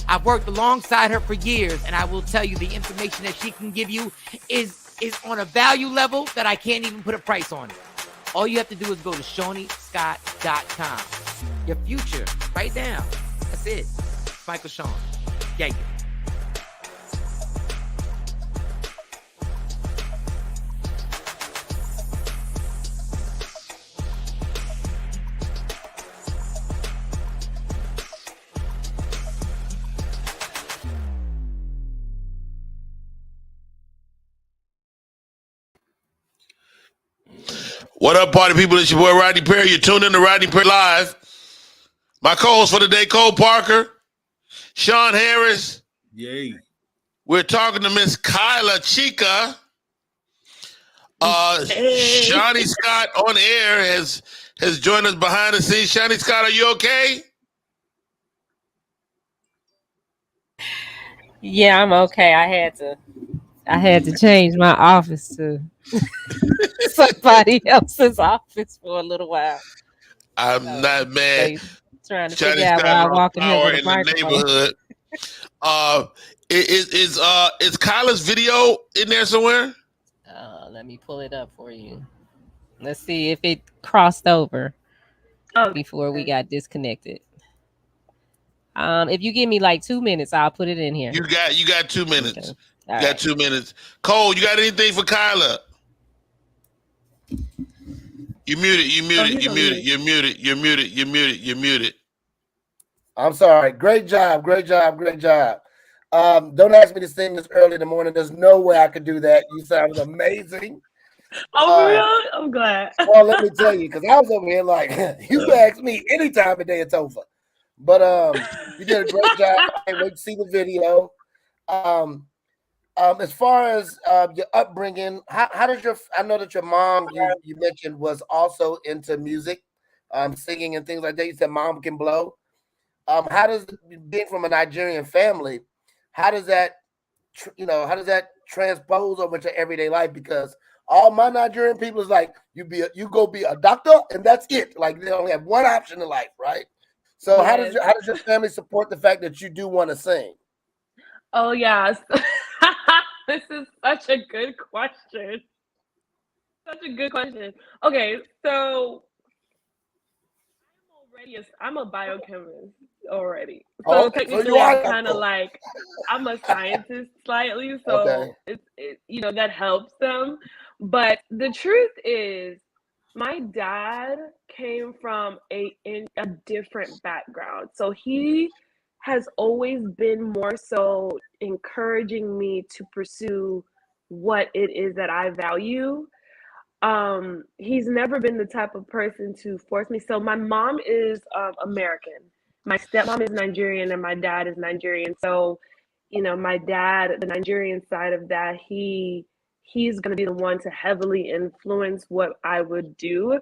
I've worked alongside her for years, and I will tell you the information that she can give you is on a value level that I can't even put a price on it. All you have to do is go to ShawneeScott.com. Your future, right now. That's it. Michael Sean. Yeah. What up, party people? It's your boy Rodney Perry. You're tuned in to Rodney Perry Live. My co-host for today, Cole Parker, Sean Harris. Yay. We're talking to Miss Kyla Chica. Hey. Shawnee Scott on air has joined us behind the scenes. Shawnee Scott, are you okay? Yeah, I'm okay. I had to change my office to somebody else's office for a little while. I'm not mad. They trying to Shawnee figure out why I Scott walk in here power with a in the microphone. neighborhood. Is Kyla's video in there somewhere? Let me pull it up for you. Let's see if it crossed over before we got disconnected. If you give me like 2 minutes, I'll put it in here. You got 2 minutes. Okay. You got 2 minutes. Cole, you got anything for Kyla? You muted. I'm sorry. Great job. Don't ask me to sing this early in the morning. There's no way I could do that. You sounded amazing. Oh, really? I'm glad. Well, let me tell you, because I was over here like, you ask me any time of day, it's over. But you did a great job. I can't wait to see the video. As far as your upbringing, how does I know that your mom, you mentioned, was also into music, singing and things like that. You said mom can blow. How does, being from a Nigerian family, how does that transpose over to everyday life? Because all my Nigerian people is like, you go be a doctor and that's it. Like, they only have one option in life, right? So Yes. how does your family support the fact that you do want to sing? Oh, yes. This is such a good question. Such a good question. Okay, so I'm a biochemist already. So Oh, so you technically I'm are kind of doctor. like I'm a scientist slightly, Okay. so that helps them. But the truth is my dad came from a different background. So he has always been more so encouraging me to pursue what it is that I value. He's never been the type of person to force me. So my mom is American, my stepmom is Nigerian, and my dad is Nigerian. So my dad, the Nigerian side of that, he's going to be the one to heavily influence what I would do.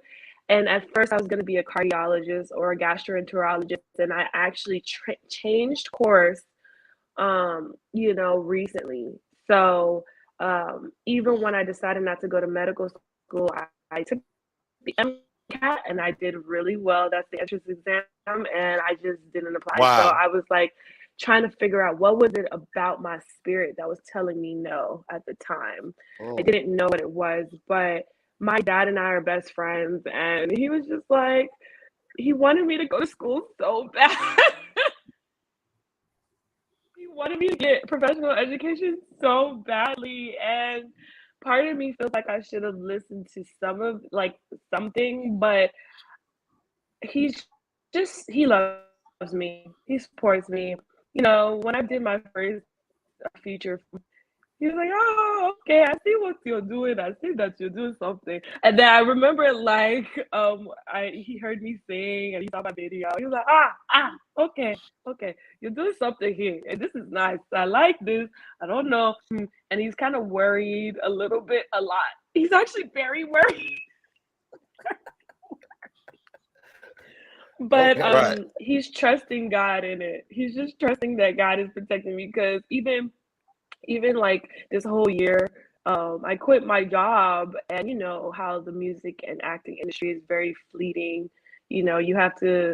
And at first I was going to be a cardiologist or a gastroenterologist, and I actually changed course recently. So even when I decided not to go to medical school, I took the MCAT and I did really well. That's the entrance exam, and I just didn't apply. So Wow. I was like trying to figure out what was it about my spirit that was telling me no at the time. I didn't know what it was, but my dad and I are best friends, and he was just like, he wanted me to go to school so bad. He wanted me to get professional education so badly, and part of me feels like I should have listened to something, but he loves me. He supports me. When I did my first feature, he was like, "Oh, okay, I see what you're doing. I see that you're doing something." And then I remember, he heard me sing and he saw my video. He was like, okay, you're doing something here, and this is nice. I like this. I don't know, and he's kind of worried a little bit, a lot. He's actually very worried. But Okay. Right. he's trusting God in it. He's just trusting that God is protecting me, because even like this whole year, I quit my job, and you know how the music and acting industry is very fleeting. You have to,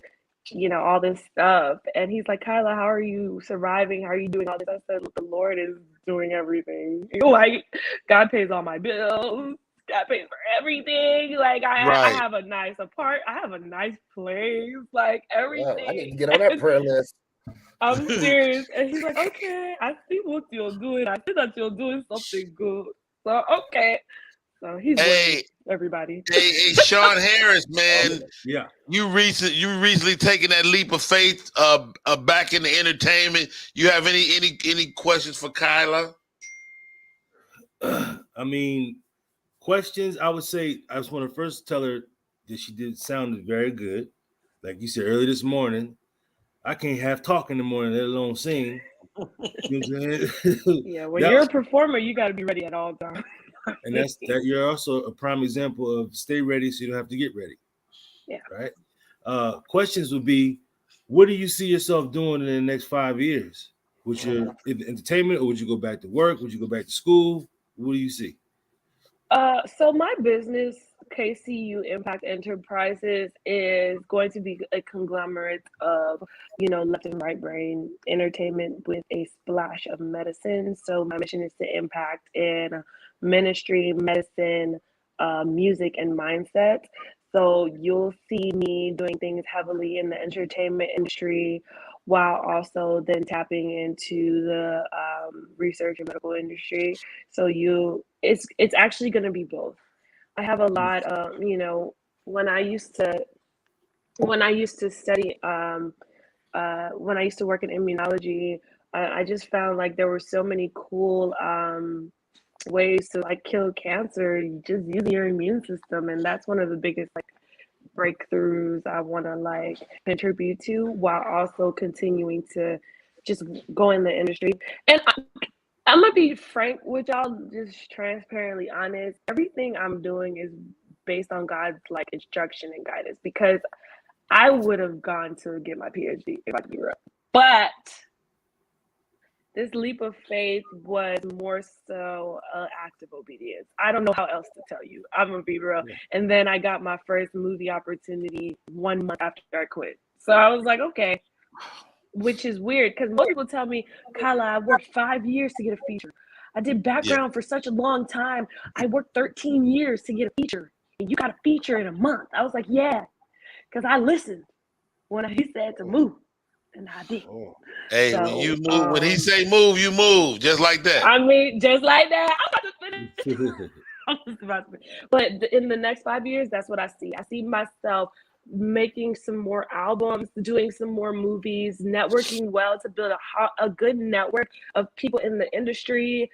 all this stuff. And he's like, "Kyla, how are you surviving? How are you doing all this?" I said, "The Lord is doing everything. Like, God pays all my bills. God pays for everything. Like, I Right. have a nice I have a nice place. Like, Well, I need everything." to get on that prayer list. I'm serious. And he's like, "Okay, I see what you're doing. I see that you're doing something good. So, okay." So he's with Hey, everybody. hey, Sean Harris, man. Yeah. You recently taken that leap of faith back into entertainment. You have any questions for Kyla? I mean, questions. I would say I just want to first tell her that she did sounded very good. Like you said earlier this morning, I can't have talk in the morning, let alone sing. You know what I'm saying? Yeah, when you're a performer, you got to be ready at all times. And that's that. You're also a prime example of stay ready, so you don't have to get ready. Yeah. Right. Questions would be, what do you see yourself doing in the next 5 years? Would you in entertainment, or would you go back to work? Would you go back to school? What do you see? So my business, KCU Impact Enterprises, is going to be a conglomerate of, left and right brain entertainment with a splash of medicine. So my mission is to impact in ministry, medicine, music, and mindset. So you'll see me doing things heavily in the entertainment industry, while also then tapping into the research and medical industry. So it's actually going to be both. I have a lot of, when I used to study, when I used to work in immunology, I just found like there were so many cool ways to like kill cancer just using your immune system, and that's one of the biggest like breakthroughs I want to like contribute to, while also continuing to just go in the industry. And I'm gonna be frank with y'all, just transparently honest. Everything I'm doing is based on God's like instruction and guidance, because I would have gone to get my PhD if I could be real. But this leap of faith was more so an act of obedience. I don't know how else to tell you. I'm gonna be real. And then I got my first movie opportunity 1 month after I quit. So I was like, okay, which is weird, because most people tell me, "Kyla, I worked 5 years to get a feature. I did background for such a long time. I worked 13 years to get a feature. And you got a feature in a month. I was like, yeah, because I listened when he said to move. And I did. Hey, So, when you move, when he say move, you move, just like that. I mean, just like that. I'm about to finish. But in the next 5 years, that's what I see. I see myself making some more albums, doing some more movies, networking well to build a good network of people in the industry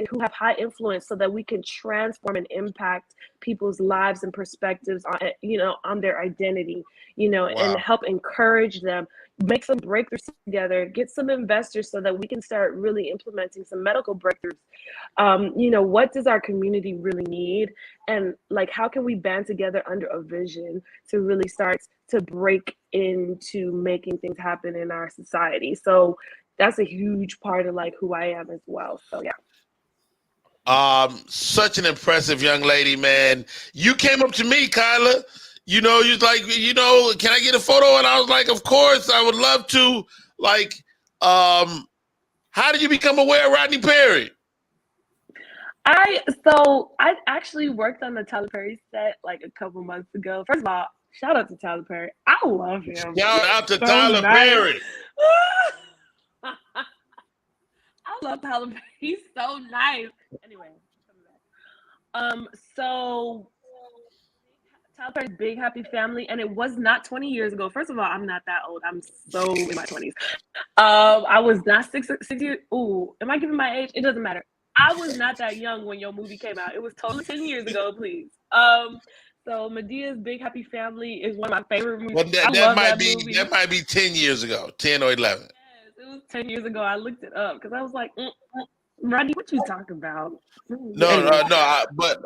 who have high influence, so that we can transform and impact people's lives and perspectives on their identity, and help encourage them, make some breakthroughs together, get some investors so that we can start really implementing some medical breakthroughs. What does our community really need? And like, how can we band together under a vision to really start to break into making things happen in our society? So that's a huge part of like who I am as well. So yeah. Such an impressive young lady, man. You came up to me, Kyla. You was like, can I get a photo? And I was like, of course, I would love to. Like, how did you become aware of Rodney Perry? I actually worked on the Tyler Perry set like a couple months ago. First of all, shout out to Tyler Perry. I love him. Shout out to Tyler Perry. I love Tyler Perry. He's so nice. Anyway, so Tyler Perry's Big Happy Family, and it was not 20 years ago. First of all, I'm not that old. I'm so in my 20s. I was not 6 years. Ooh, am I giving my age? It doesn't matter. I was not that young when your movie came out. It was totally 10 years ago, please. So Medea's Big Happy Family is one of my favorite movies. Well, that might be 10 years ago, 10 or 11. Yes, it was 10 years ago. I looked it up because I was like, Rodney, what you talking about? No. But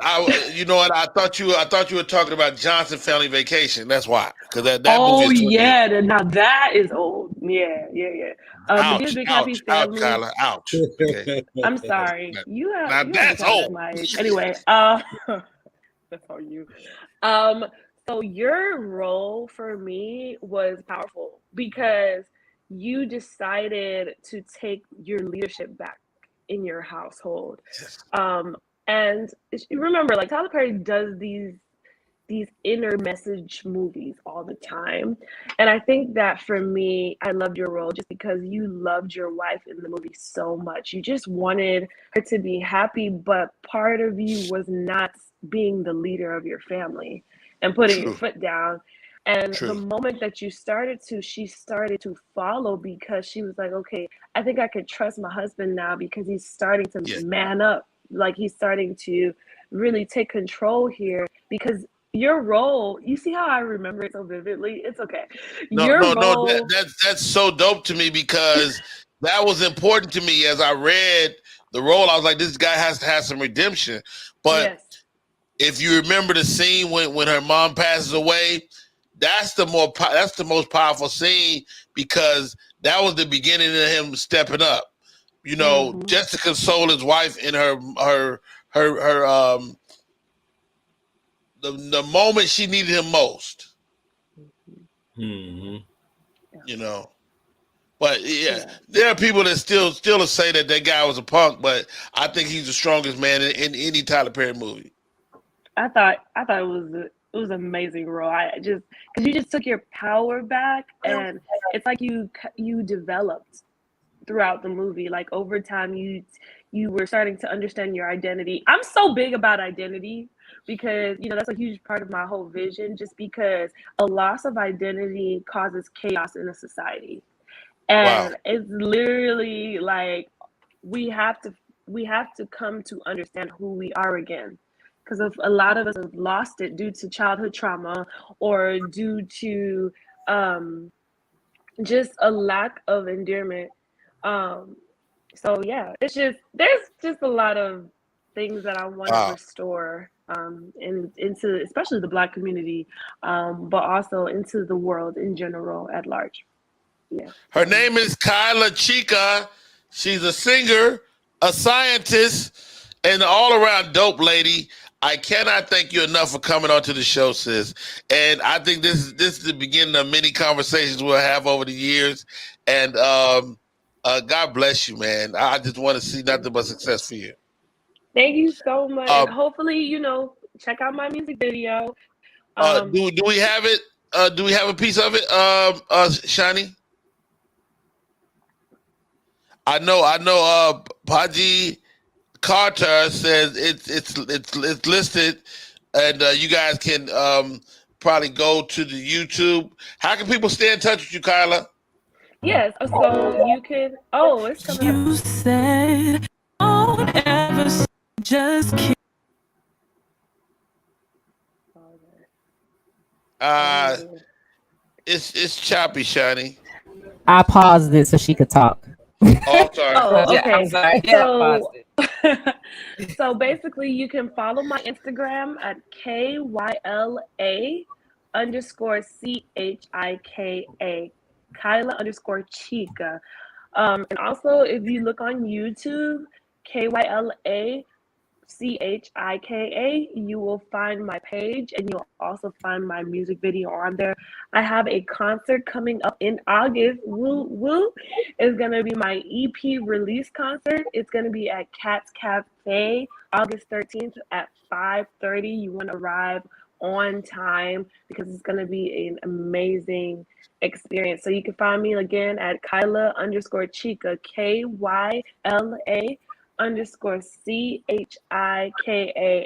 you know what? I thought you were talking about Johnson Family Vacation. That's why, because that movie is 20 years. Now that is old. Yeah. Ouch, Big Happy Family. Kyla, ouch. Okay. I'm sorry. You have that's old. My age. Anyway, that's all you. So your role for me was powerful because you decided to take your leadership back in your household. And remember, like, Tyler Perry does these inner message movies all the time. And I think that for me, I loved your role just because you loved your wife in the movie so much. You just wanted her to be happy, but part of you was not being the leader of your family and putting your foot down. And the moment that she started to follow, because she was like, okay, I think I could trust my husband now because he's starting to man up. Like, he's starting to really take control here, because your role, you see how I remember it so vividly? It's okay. No, that's so dope to me, because that was important to me. As I read the role, I was like, this guy has to have some redemption. But if you remember the scene when her mom passes away, that's the most powerful scene, because that was the beginning of him stepping up, just to console his wife in her the moment she needed him most. But there are people that still say that guy was a punk, but I think he's the strongest man in any Tyler Perry movie. I thought it was an amazing role. Because you just took your power back, and it's like you developed throughout the movie. Like, over time, you were starting to understand your identity. I'm so big about identity, because that's a huge part of my whole vision, just because a loss of identity causes chaos in a society. And it's literally like we have to come to understand who we are again, because a lot of us have lost it due to childhood trauma or due to just a lack of endearment. So yeah, there's just a lot of things that I want to restore into especially the Black community, but also into the world in general at large. Yeah. Her name is Kyla Chica. She's a singer, a scientist, and an all-around dope lady. I cannot thank you enough for coming onto the show, sis. And I think this is the beginning of many conversations we'll have over the years. And God bless you, man. I just want to see nothing but success for you. Thank you so much. And hopefully, check out my music video. Do we have it? Do we have a piece of it? Shani? I know. Paji Carter says it's listed, and you guys can probably go to the YouTube. How can people stay in touch with you, Kyla? Yes, so you can. Oh, it's coming up. You said, don't ever just kill. It's choppy, Shani. I paused it so she could talk. Oh, sorry. Oh, okay. Yeah, I'm sorry. So basically, you can follow my Instagram at KYLA_CHIKA, Kyla_Chica. And also, if you look on YouTube, KYLA CHIKA, you will find my page and you'll also find my music video on there. I have a concert coming up in August. Woo woo. It's gonna be my EP release concert. It's gonna be at Cat's Cafe August 13th at 5:30. You want to arrive on time because it's gonna be an amazing experience. So you can find me again at Kyla_Chica, KYLA_CHIKA,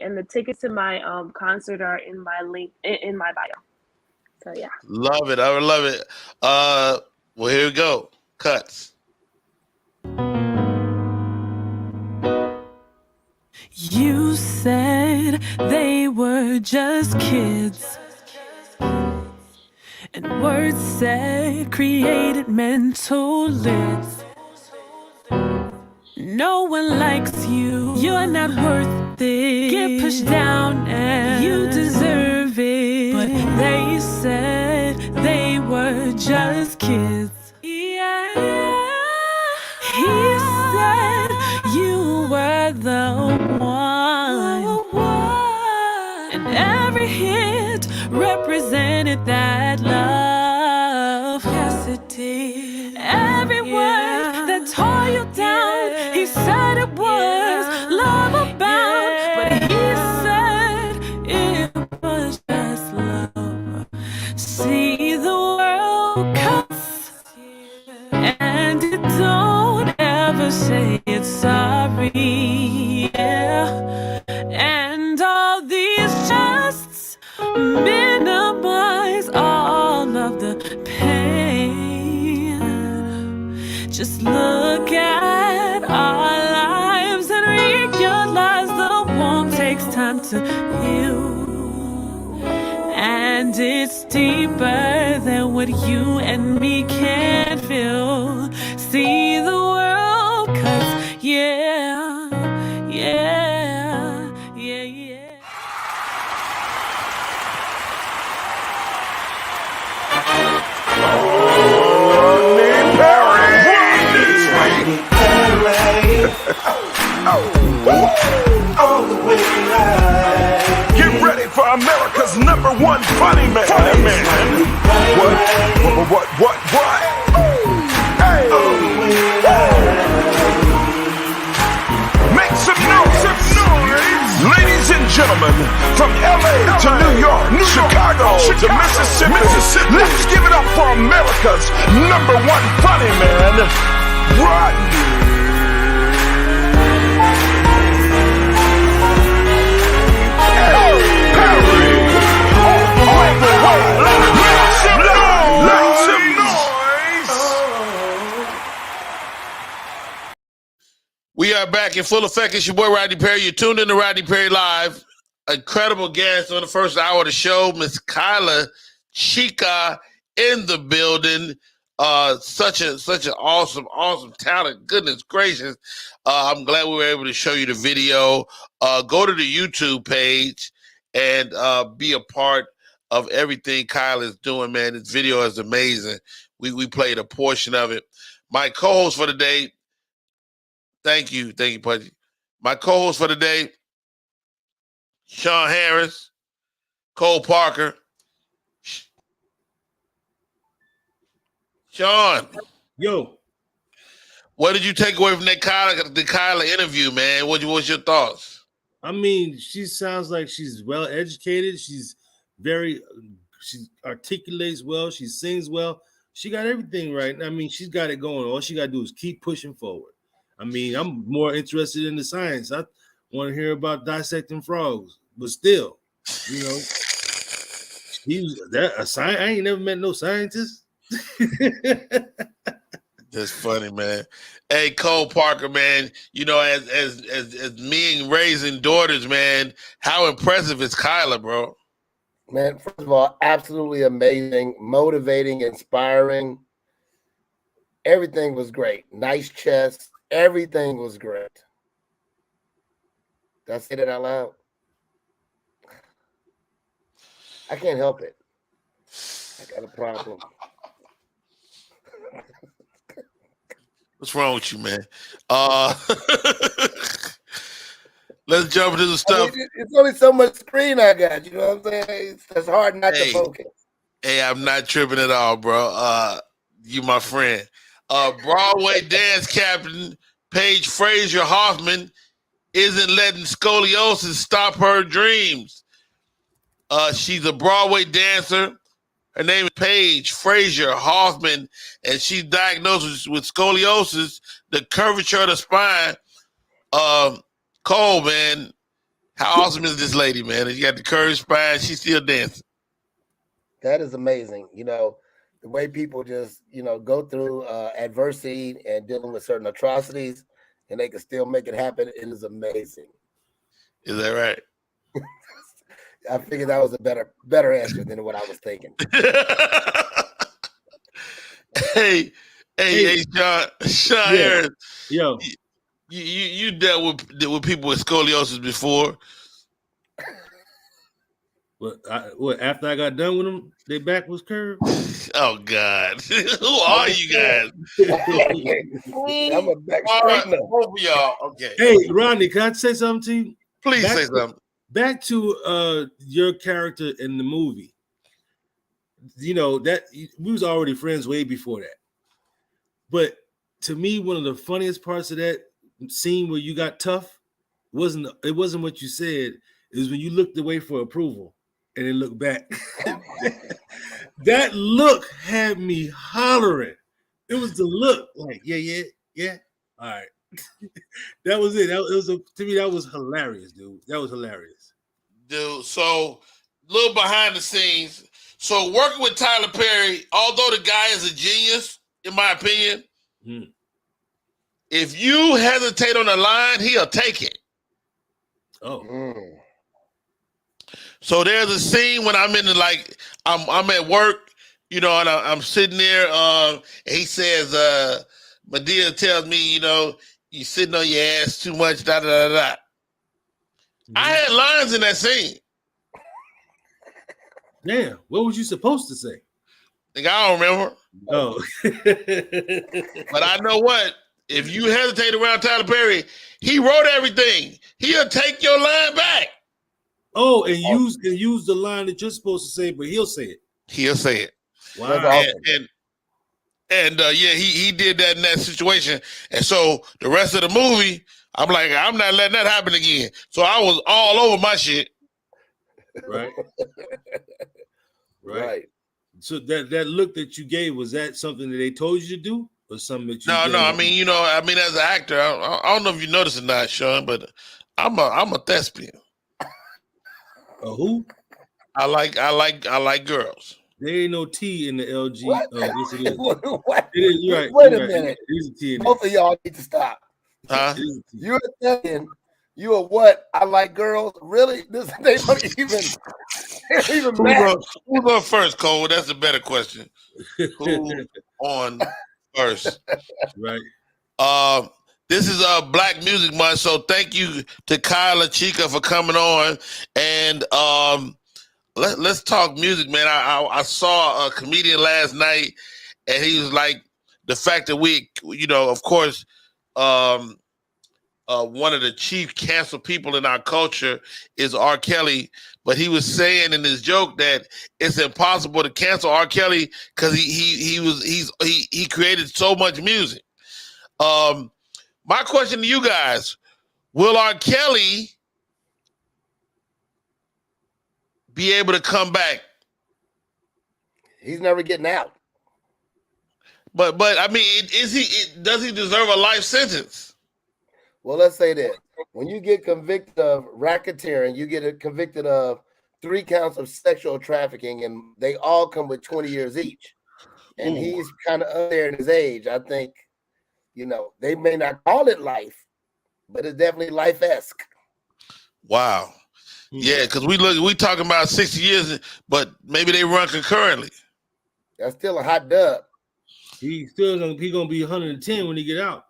and the tickets to my concert are in my link in my bio. So yeah, love it. I love it. Well, here we go. Cuts. You said they were just kids, and words said created mental lids. No one likes you, you're not worth it. Get pushed down and you deserve it. But they said they were just kids. Yeah. He said you were the one. And every hit represented that love. Yes, it did. Every word that tore you down, he said it was love about, but he said it was just love. See the world cuts, and it don't ever say it's sorry. Yeah. And all these justs minimize all of the pain. Just look at our lives and realize the wound takes time to heal. And it's deeper than what you and me can feel. See the world, 'cause yeah, yeah, yeah, yeah. Get ready for America's #1 funny man. What? Hey! Make some noise. Ladies and gentlemen, from LA to New York, Chicago to Mississippi, let's give it up for America's #1 funny man, Rodney. We are back in full effect. It's your boy Rodney Perry. You're tuned in to Rodney Perry Live. Incredible guest on the first hour of the show, Miss Kyla Chica in the building. Such an awesome talent. Goodness gracious. I'm glad we were able to show you the video. Go to the YouTube page and be a part of everything Kyla is doing, man. This video is amazing. We played a portion of it. My co-host for the day, thank you, Pudgy. My co-host for the day, Sean Harris, Cole Parker. Sean. Yo. What did you take away from the Kyla interview, man? What's your thoughts? I mean, she sounds like she's well educated. She articulates well. She sings well. She got everything right. I mean, she's got it going. All she got to do is keep pushing forward. I mean, I'm more interested in the science. I want to hear about dissecting frogs, but still, you know, I ain't never met no scientist. That's funny, man. Hey, Cole Parker, man. You know, as me and raising daughters, man, how impressive is Kyla, bro? Man, first of all, absolutely amazing, motivating, inspiring. Everything was great. Nice chest. Everything was great. Did I say that out loud? I can't help it. I got a problem. What's wrong with you, man? Let's jump into the stuff. I mean, it's only so much screen I got. You know what I'm saying? It's hard not to focus. Hey, I'm not tripping at all, bro. You my friend. Broadway dance captain Paige Frazier Hoffman isn't letting scoliosis stop her dreams. She's a Broadway dancer. Her name is Paige Frazier Hoffman, and she's diagnosed with scoliosis, the curvature of the spine. Cole, man, how awesome is this lady, man? You got the curved spine, she's still dancing. That is amazing. You know, the way people just, you know, go through adversity and dealing with certain atrocities, and they can still make it happen. It is amazing. Is that right? I figured that was a better answer than what I was thinking. Hey, Sean Harris. Yo. You dealt with people with scoliosis before. What after I got done with them, their back was curved? Oh God. Who are you guys? I'm a back straightener. Both of y'all. Okay. Hey, Rodney, can I say something to you? Please say something. Back to your character in the movie. You know, that we was already friends way before that. But to me, one of the funniest parts of that scene where you got tough wasn't what you said. It was when you looked away for approval and then looked back. That look had me hollering. It was the look, like, yeah. All right. That was it. To me, that was hilarious, dude. That was hilarious. Dude, so a little behind the scenes. So working with Tyler Perry, although the guy is a genius, in my opinion, if you hesitate on the line, he'll take it. Oh. So there's a scene when I'm in I'm at work, you know, and I'm sitting there. And he says, Medea tells me, you know, you sitting on your ass too much, da da da da. I had lines in that scene. Damn, what was you supposed to say? Like, I don't remember. Oh. But I know what. If you hesitate around Tyler Perry, he wrote everything. He'll take your line back. Oh, and use the line that you're supposed to say, but he'll say it. He'll say it. Wow. And he did that in that situation. And so the rest of the movie, I'm like, I'm not letting that happen again. So I was all over my shit. Right. Right. So that look that you gave, was that something that they told you to do, or something that you? No. I mean, you know, as an actor, I don't know if you noticed or not, Sean, but I'm a thespian. Who? I like girls. There ain't no T in the LG. What? Yes, it is. What? It is. You're right. Wait You're a right. minute. There's a T in Both of y'all need to stop. Huh? You're thinking you are what? I like girls. Really? They don't even matter. Who's on first, Cole? That's a better question. Who's on first? Right. This is Black Music Month, so thank you to Kyla Chica for coming on. And let's talk music, man. I saw a comedian last night, and he was like, the fact that we, you know, of course, one of the chief cancel people in our culture is R. Kelly, but he was saying in his joke that it's impossible to cancel R. Kelly because he created so much music. My question to you guys: will R. Kelly be able to come back? He's never getting out. But I mean, does he deserve a life sentence? Well, let's say this: when you get convicted of racketeering, you get convicted of 3 counts of sexual trafficking, and they all come with 20 years each. And he's kind of up there in his age. I think, they may not call it life, but it's definitely life-esque. Wow. Yeah, because we talking about 60 years, but maybe they run concurrently. That's still a hot dub. He gonna be 110 when he get out.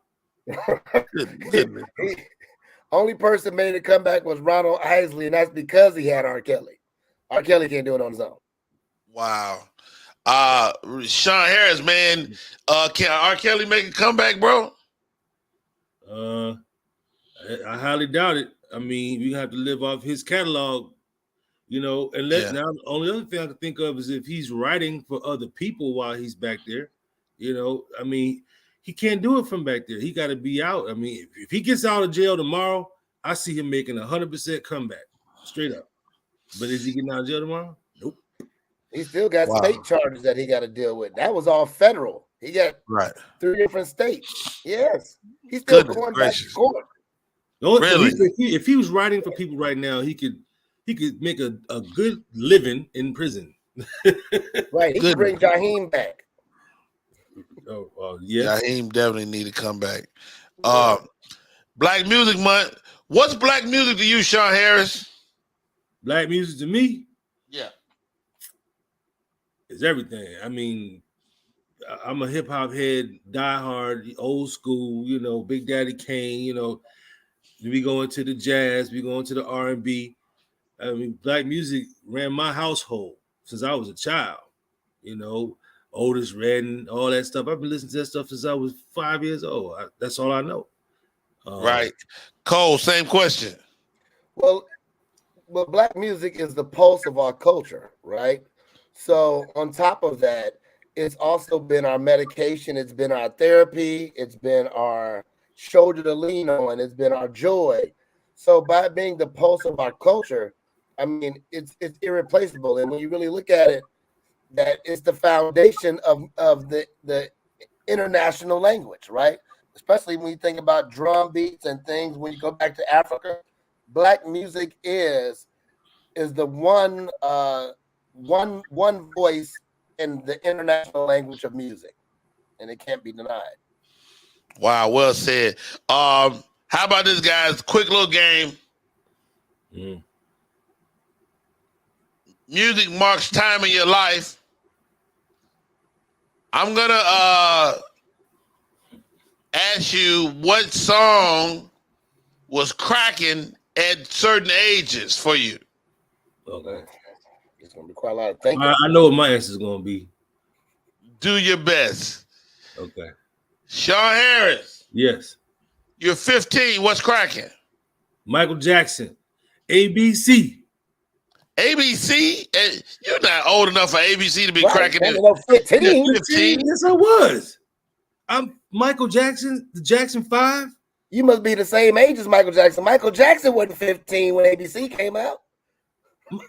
Only person made a comeback was Ronald Isley, and that's because he had R. Kelly. R. Kelly can't do it on his own. Wow. Sean Harris, man, can R. Kelly make a comeback, bro? I highly doubt it. I mean, we have to live off his catalog, Now, the only other thing I can think of is if he's writing for other people while he's back there. I mean, he can't do it from back there. He got to be out. I mean, if he gets out of jail tomorrow, I see him making 100% comeback, straight up. But is he getting out of jail tomorrow? Nope. He still got state charges that he got to deal with. That was all federal. He got 3 different states. Yes, he's still going back to court. Really? If he was writing for people right now, he could make a good living in prison. Right. He could bring Jaheim back. Yeah. Jaheim definitely need to come back. Black Music Month. What's black music to you, Sean Harris? Black music to me? Yeah. It's everything. I mean, I'm a hip hop head, diehard, old school, Big Daddy Kane, we go into the jazz, we go into the R&B. I mean, black music ran my household since I was a child, Otis Redding, all that stuff. I've been listening to that stuff since I was 5 years old. That's all I know. Right. Cole, same question. Well, black music is the pulse of our culture, right? So on top of that, it's also been our medication. It's been our therapy. It's been our shoulder to lean on. It's been our joy. So by being the pulse of our culture, I mean, it's irreplaceable. And when you really look at it, that is the foundation of the international language, right? Especially when you think about drum beats and things. When you go back to Africa, black music is the one voice in the international language of music, and it can't be denied. Wow, well said. How about this, guys? Quick little game. Music marks time in your life. I'm gonna ask you what song was cracking at certain ages for you. Okay. It's gonna be quite a lot of thinking. I know what my answer is gonna be. Do your best. Okay. Sean Harris. Yes. You're 15. What's cracking? Michael Jackson. ABC. ABC? You're not old enough for ABC to be cracking it. 15. Yes, I was. I'm Michael Jackson, the Jackson 5. You must be the same age as Michael Jackson. Michael Jackson wasn't 15 when ABC came out.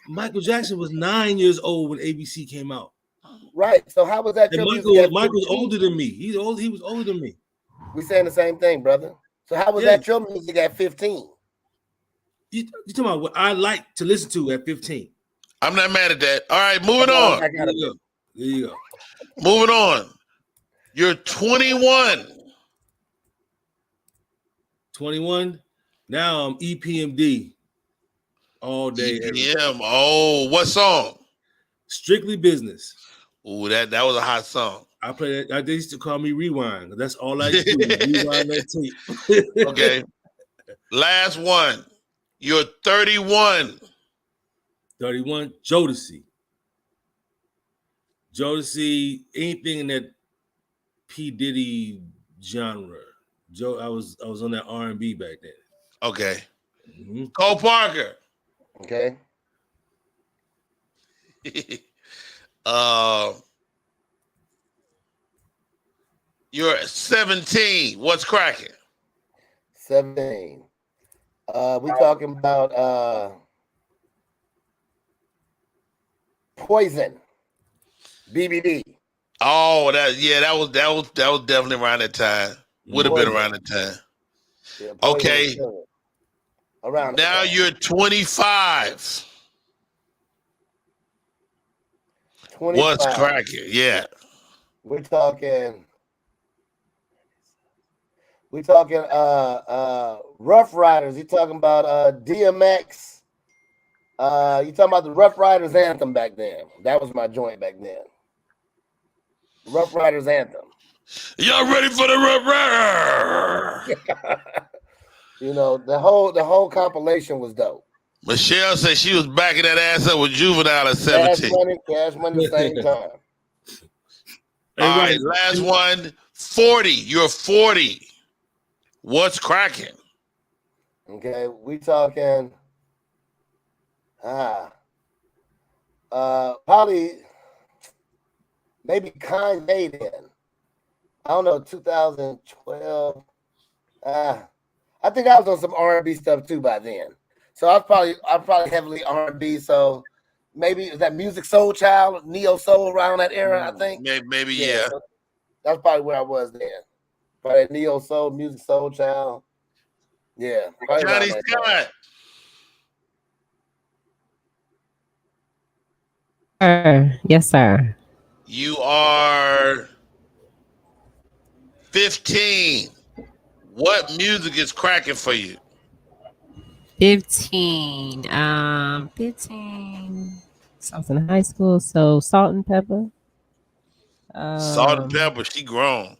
Michael Jackson was 9 years old when ABC came out. Right. So how was that? And Michael's older than me. He was older than me. We saying the same thing, brother. So how was that your music at 15? You talking about what I like to listen to at 15? I'm not mad at that. All right, moving on. There you go. Moving on. You're 21. 21. Now I'm EPMD all day. EPM. Oh, what song? Strictly Business. Oh, that was a hot song. I play that. They used to call me Rewind. That's all I used to do. Rewind that tape. Okay. Last one. You're 31. 31. Jodeci. Jodeci. Anything in that P. Diddy genre. I was on that R&B back then. Okay. Cole Parker. Okay. You're 17. What's cracking? 17. We talking about Poison. BBD. Oh, that was definitely around that time. Would have been around that time. Yeah, Okay. Around now you're 25. 25. What's cracking? Yeah. We're talking Rough Riders. You talking about DMX. You talking about the Rough Riders anthem back then. That was my joint back then. Rough Riders anthem. Y'all ready for the Rough Rider? You know, the whole compilation was dope. Michelle said she was backing that ass up with Juvenile at 17. Cash money, same time. All right, last one. 40. You're 40. What's cracking? Okay, we talking probably maybe Kanye then. I don't know, 2012. I think I was on some R&B stuff too by then. So I was probably heavily R&B. So maybe is that Music Soul Child, Neo Soul around that era, I think. Maybe yeah. So that's probably where I was then. Probably Neo Soul, Music Soul Child. Yeah. Johnny Scott. Yes, sir. You are 15. What music is cracking for you? 15. 15. So I was in high school, so Salt and Pepper. Salt and Pepper. She grown.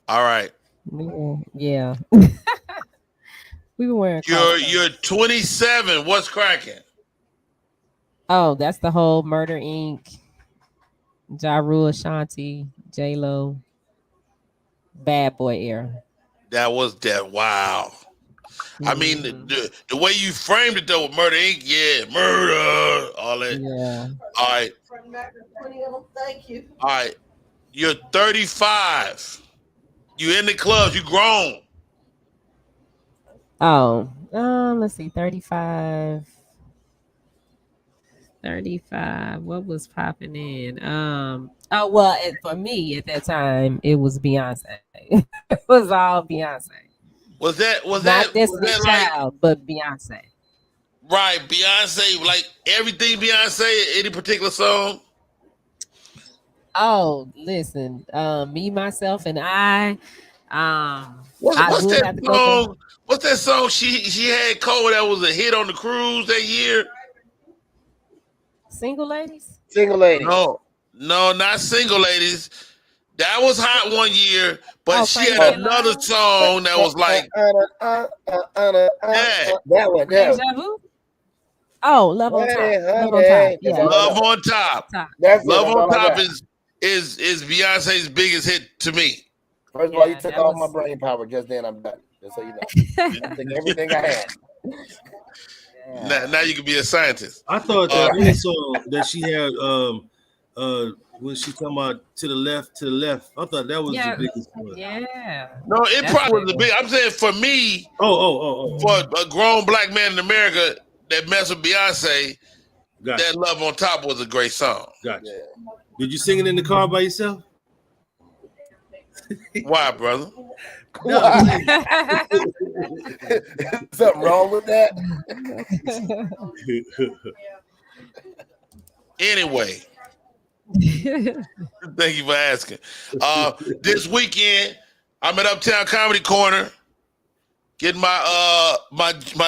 All right. Yeah. We were wearing. You're 27. What's cracking? Oh, that's the whole Murder Inc. Ja Rule, Ashanti, J Lo, Bad Boy era. That was that. Wow. I mean, the way you framed it though with Murder Inc. Yeah, murder, all that. Yeah. All right. Thank you. All right. You're 35. You in the clubs. You grown. Oh, let's see, 35. 35. What was popping in? For me at that time, it was Beyonce. It was all Beyonce. Was that Not Destiny's Child, but Beyonce. Right, Beyonce, like everything Beyonce, any particular song? Oh, listen, me, myself, and I. What's that song? What's that song she had Cole that was a hit on the cruise that year? Single Ladies? Single Ladies. No, not Single Ladies. That was hot one year, but she had another song that was like that one. Deja Vu? Oh, Love on Top. Love on Top. Yeah. Love on Top. That's Love on Top is Beyonce's biggest hit to me. First of all, you took all my brain power just then. I'm done. Just so you know. You took everything I had. Now you can be a scientist. I thought that other song that she had when she talking about to the left. I thought that was the biggest one. Yeah. No, it probably was the big. I'm saying for me, for a grown black man in America that mess with Beyonce, that Love on Top was a great song. Gotcha. Yeah. Did you sing it in the car by yourself? Why, brother? Something wrong with that? Anyway, thank you for asking. This weekend, I'm at Uptown Comedy Corner, getting my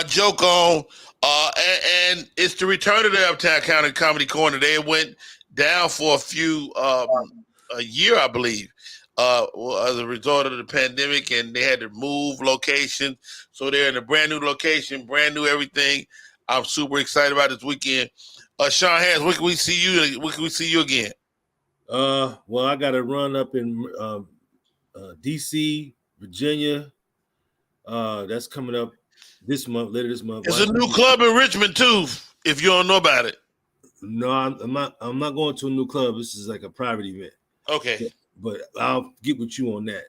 joke on, and it's the return of the Uptown Comedy Corner. They went down for a year, I believe. As a result of the pandemic, and they had to move location, so they're in a brand new location, brand new everything. I'm super excited about this weekend. Sean Harris, when can we see you? When can we see you again? Well, I got to run up in DC, Virginia. That's coming up this month, later this month. It's a new club in Richmond too. If you don't know about it. No, I'm not going to a new club. This is like a private event. Okay. But I'll get with you on that.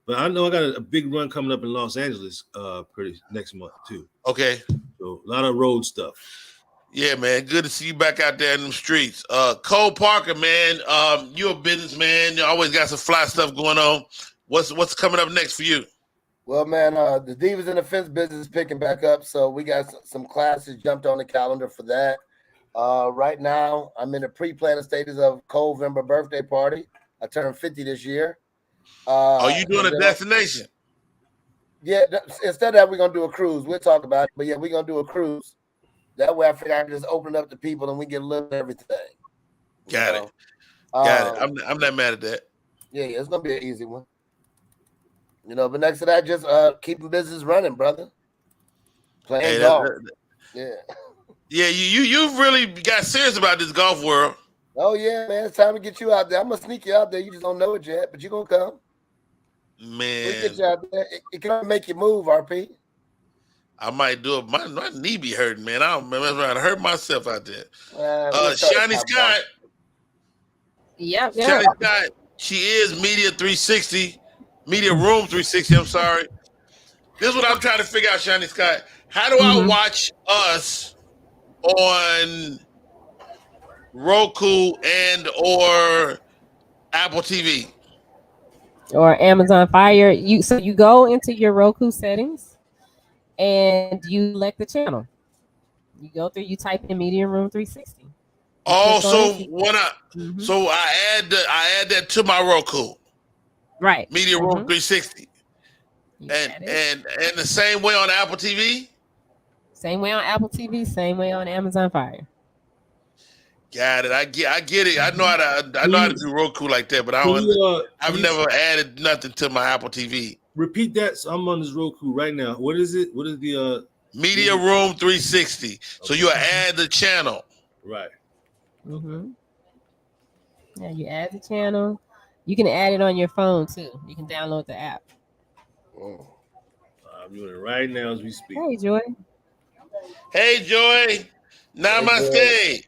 But I know I got a big run coming up in Los Angeles pretty next month too. Okay. So a lot of road stuff. Yeah, man. Good to see you back out there in them streets. Cole Parker, man. You're a businessman. You always got some fly stuff going on. What's coming up next for you? Well, man, the Divas in the Fence business is picking back up, so we got some classes jumped on the calendar for that. Right now, I'm in the pre-planning stages of Coldvember birthday party. I turned 50 this year. Are you doing a destination? Yeah, instead of that, we're going to do a cruise. We'll talk about it, but yeah, we're going to do a cruise. That way I figure I can just open it up to people and we get a little of everything. Got it. I'm not mad at that. Yeah, it's going to be an easy one. But next to that, just keeping business running, brother. Playing golf. Yeah. Yeah, you've really got serious about this golf world. Oh, yeah, man. It's time to get you out there. I'm going to sneak you out there. You just don't know it yet, but you're going to come. Man. We'll get you out there. It can make you move, RP. I might do it. My knee be hurting, man. I don't remember. I hurt myself out there. Shiny Scott. Yep. Shiny Scott. She is Media 360. Media Room 360. I'm sorry. This is what I'm trying to figure out, Shiny Scott. How do I watch us on Roku and or Apple TV or Amazon Fire? You go into your Roku settings and you select the channel. You go through, you type in Media Room 360. Oh, so when so I add that to my Roku. Right. Media Room 360. And the same way on Apple TV? Same way on Apple TV, same way on Amazon Fire. Got it. I get it. I know how to do Roku like that, but I've never added nothing to my Apple TV. Repeat that. So I'm on this Roku right now. What is it? What is the Media Room 360? Okay. So you add the channel. Right. Yeah, you add the channel. You can add it on your phone too. You can download the app. I'm doing it right now as we speak. Hey, Joy. Hey, Joy. Namaste.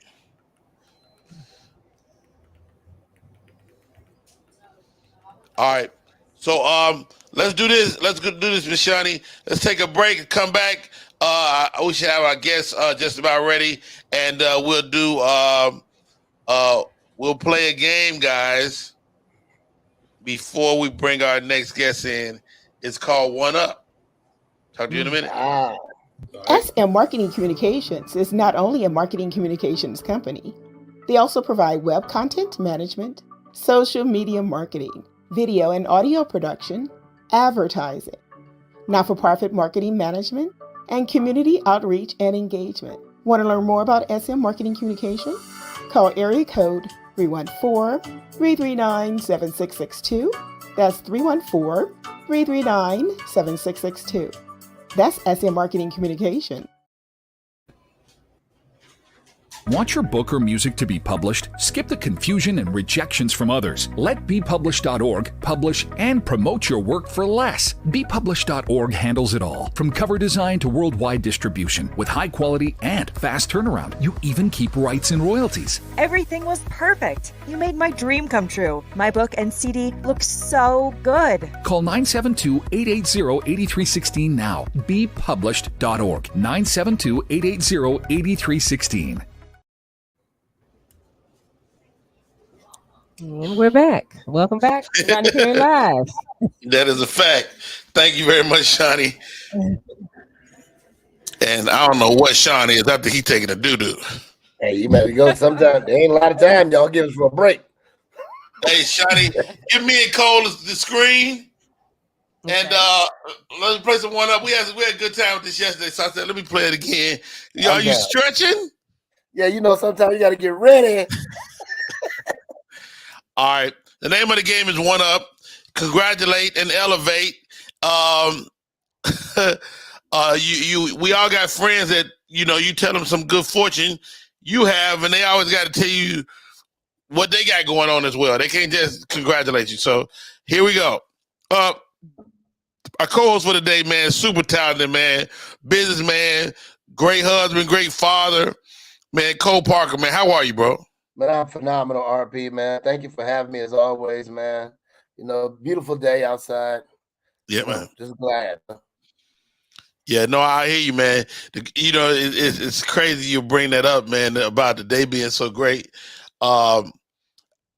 All right. So let's do this. Let's go do this, Miss Shani. Let's take a break and come back. We should have our guests just about ready, and we'll play a game, guys, before we bring our next guest in. It's called One Up. Talk to you in a minute. SM Marketing Communications is not only a marketing communications company. They also provide web content management, social media marketing, video and audio production, advertising, not-for-profit marketing management, and community outreach and engagement. Want to learn more about SM Marketing Communications? Call area code 314-339-7662. That's 314-339-7662. That's SM Marketing Communication. Want your book or music to be published? Skip the confusion and rejections from others. Let BePublished.org publish and promote your work for less. BePublished.org handles it all, from cover design to worldwide distribution, with high quality and fast turnaround. You even keep rights and royalties. Everything was perfect. You made my dream come true. My book and CD look so good. Call 972-880-8316 now. BePublished.org. 972-880-8316. And we're back. Welcome back to Rodney Perry Live. That is a fact. Thank you very much, Shawnee. And I don't know what Shawnee is after he taking a doo-doo. Hey, you better go sometime. There ain't a lot of time. Y'all give us for a break. Hey, Shawnee, give me and Cole the screen. Okay. And let's play some One Up. We had a good time with this yesterday, so I said, let me play it again. Are you stretching? Yeah, sometimes you got to get ready. All right. The name of the game is One Up. Congratulate and elevate. We all got friends that you tell them some good fortune you have, and they always got to tell you what they got going on as well. They can't just congratulate you. So here we go. Our co-host for the day, man, super talented man, businessman, great husband, great father, man. Cole Parker, man. How are you, bro? Man, I'm phenomenal, RP, man. Thank you for having me as always, man. Beautiful day outside. Yeah, man. Just glad. Yeah, no, I hear you, man. It's crazy you bring that up, man, about the day being so great. I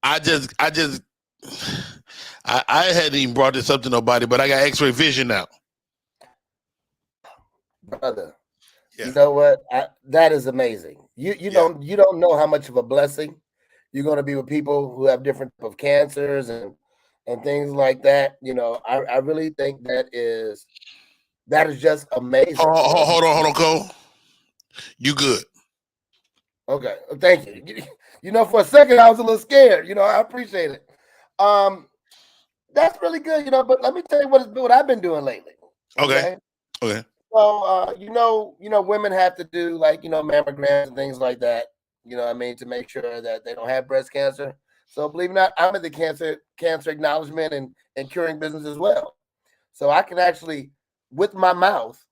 hadn't even brought this up to nobody, but I got X-ray vision now. Brother, Yeah. you know what? That is amazing. You don't know how much of a blessing you're going to be with people who have different type of cancers and things like that. I really think that is just amazing. Hold on, Cole. You good? Okay, thank you. For a second I was a little scared. I appreciate it. That's really good. But let me tell you what I've been doing lately. Okay. So, women have to do mammograms and things like that. To make sure that they don't have breast cancer. So believe it or not, I'm in the cancer acknowledgement and curing business as well. So I can actually, with my mouth,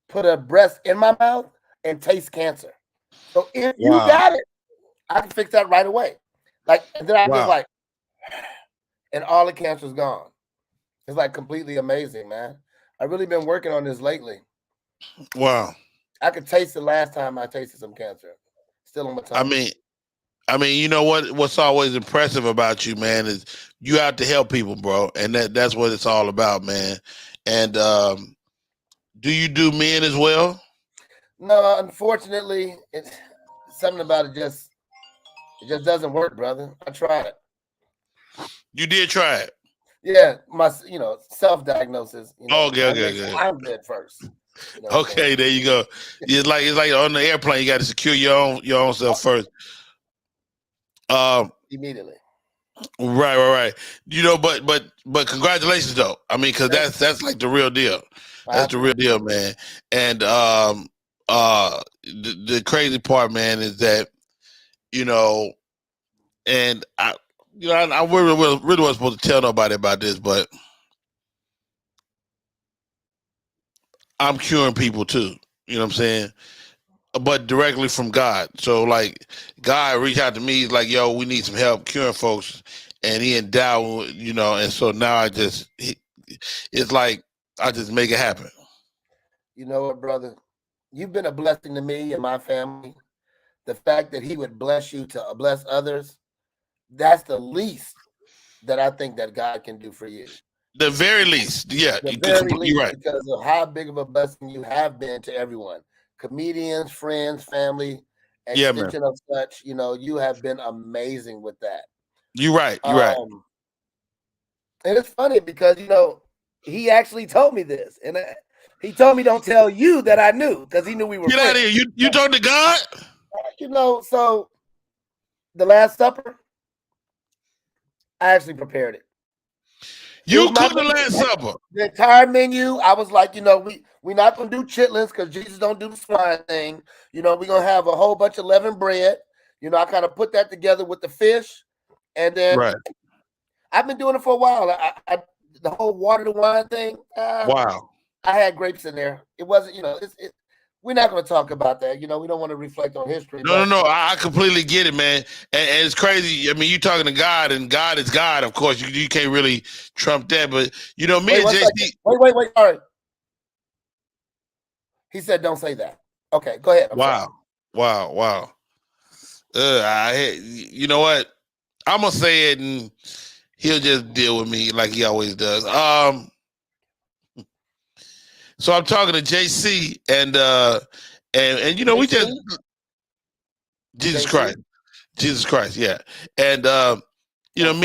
put a breast in my mouth and taste cancer. So if you got it, I can fix that right away. And then I just and all the cancer's gone. It's completely amazing, man. I've really been working on this lately. Wow. I could taste it last time I tasted some cancer. Still on my tongue. I mean, you know what's always impressive about you, man, is you out to help people, bro. And that's what it's all about, man. And do you do men as well? No, unfortunately, it's something about it just doesn't work, brother. I tried it. You did try it? Yeah, my self-diagnosis. Okay. I'm good first. Okay, there you go. It's like on the airplane, you got to secure your own self first. Immediately. Right. But congratulations though. I mean, because that's like the real deal. That's the real deal, man. And the crazy part, man, is that and I really wasn't supposed to tell nobody about this, but I'm curing people too. You know what I'm saying? But directly from God. So God reached out to me. He's like, yo, we need some help curing folks. And he endowed, and so now it's like I just make it happen. You know what, brother? You've been a blessing to me and my family. The fact that he would bless you to bless others, that's the least that I think that God can do for you. The very least. Yeah. You're right. Because of how big of a blessing you have been to everyone. Comedians, friends, family, extension of such, you have been amazing with that. You're right. You're right. And it's funny because, he actually told me this. And he told me don't tell you that I knew because he knew we were Get out of here. You talked to God? So the Last Supper, I actually prepared it. You cooked the Last Supper. The entire menu, I was like, we're not going to do chitlins because Jesus don't do the swine thing. We're going to have a whole bunch of leavened bread. I kind of put that together with the fish. And then I've been doing it for a while. The whole water to wine thing. Wow. I had grapes in there. It wasn't, we're not going to talk about that. We don't want to reflect on history. No. I completely get it, man. And it's crazy. I mean, you're talking to God, and God is God. Of course, you can't really trump that. But, me and JC. Wait. All right. He said, don't say that. Okay, go ahead. Wow. You know what? I'm going to say it, and he'll just deal with me like he always does. So I'm talking to JC, and we just Jesus Christ, yeah. And me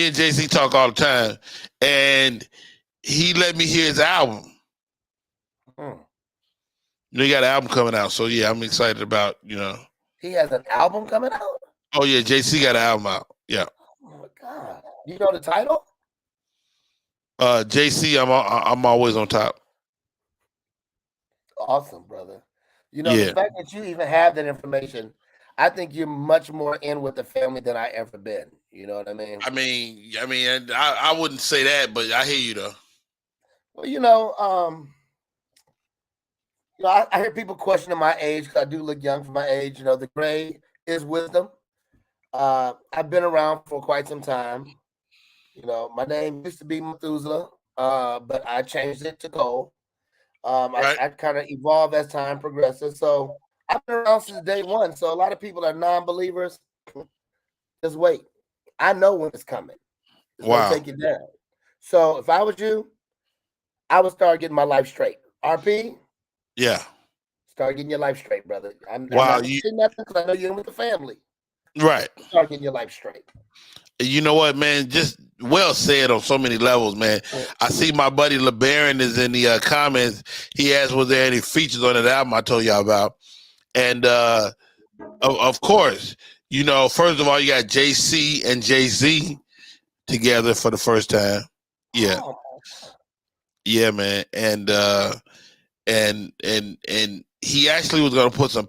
and JC talk all the time, and he let me hear his album. He got an album coming out, so yeah, I'm excited about He has an album coming out? Oh yeah, JC got an album out. Yeah. Oh my God. You know the title? JC, I'm always on top. Awesome, brother. The fact that you even have that information, I think you're much more in with the family than I ever been. You know what I mean? I mean, I wouldn't say that, but I hear you though. Well, I hear people questioning my age because I do look young for my age. The gray is wisdom. I've been around for quite some time. My name used to be Methuselah, but I changed it to Cole. I kind of evolved as time progresses. So I've been around since day one. So a lot of people are non-believers. Just wait. I know when it's coming. It's gonna take you down. So if I was you, I would start getting my life straight. RP, Yeah. start getting your life straight, brother. I'm Wow. not saying nothing because I know you're in with the family. Right. Start getting your life straight. You know what, man? Just well said on so many levels, man. I see my buddy LeBaron is in the comments. He asked, was there any features on that album I told y'all about? And of course, first of all, you got JC and Jay-Z together for the first time. Yeah. Yeah, man. And he actually was gonna put some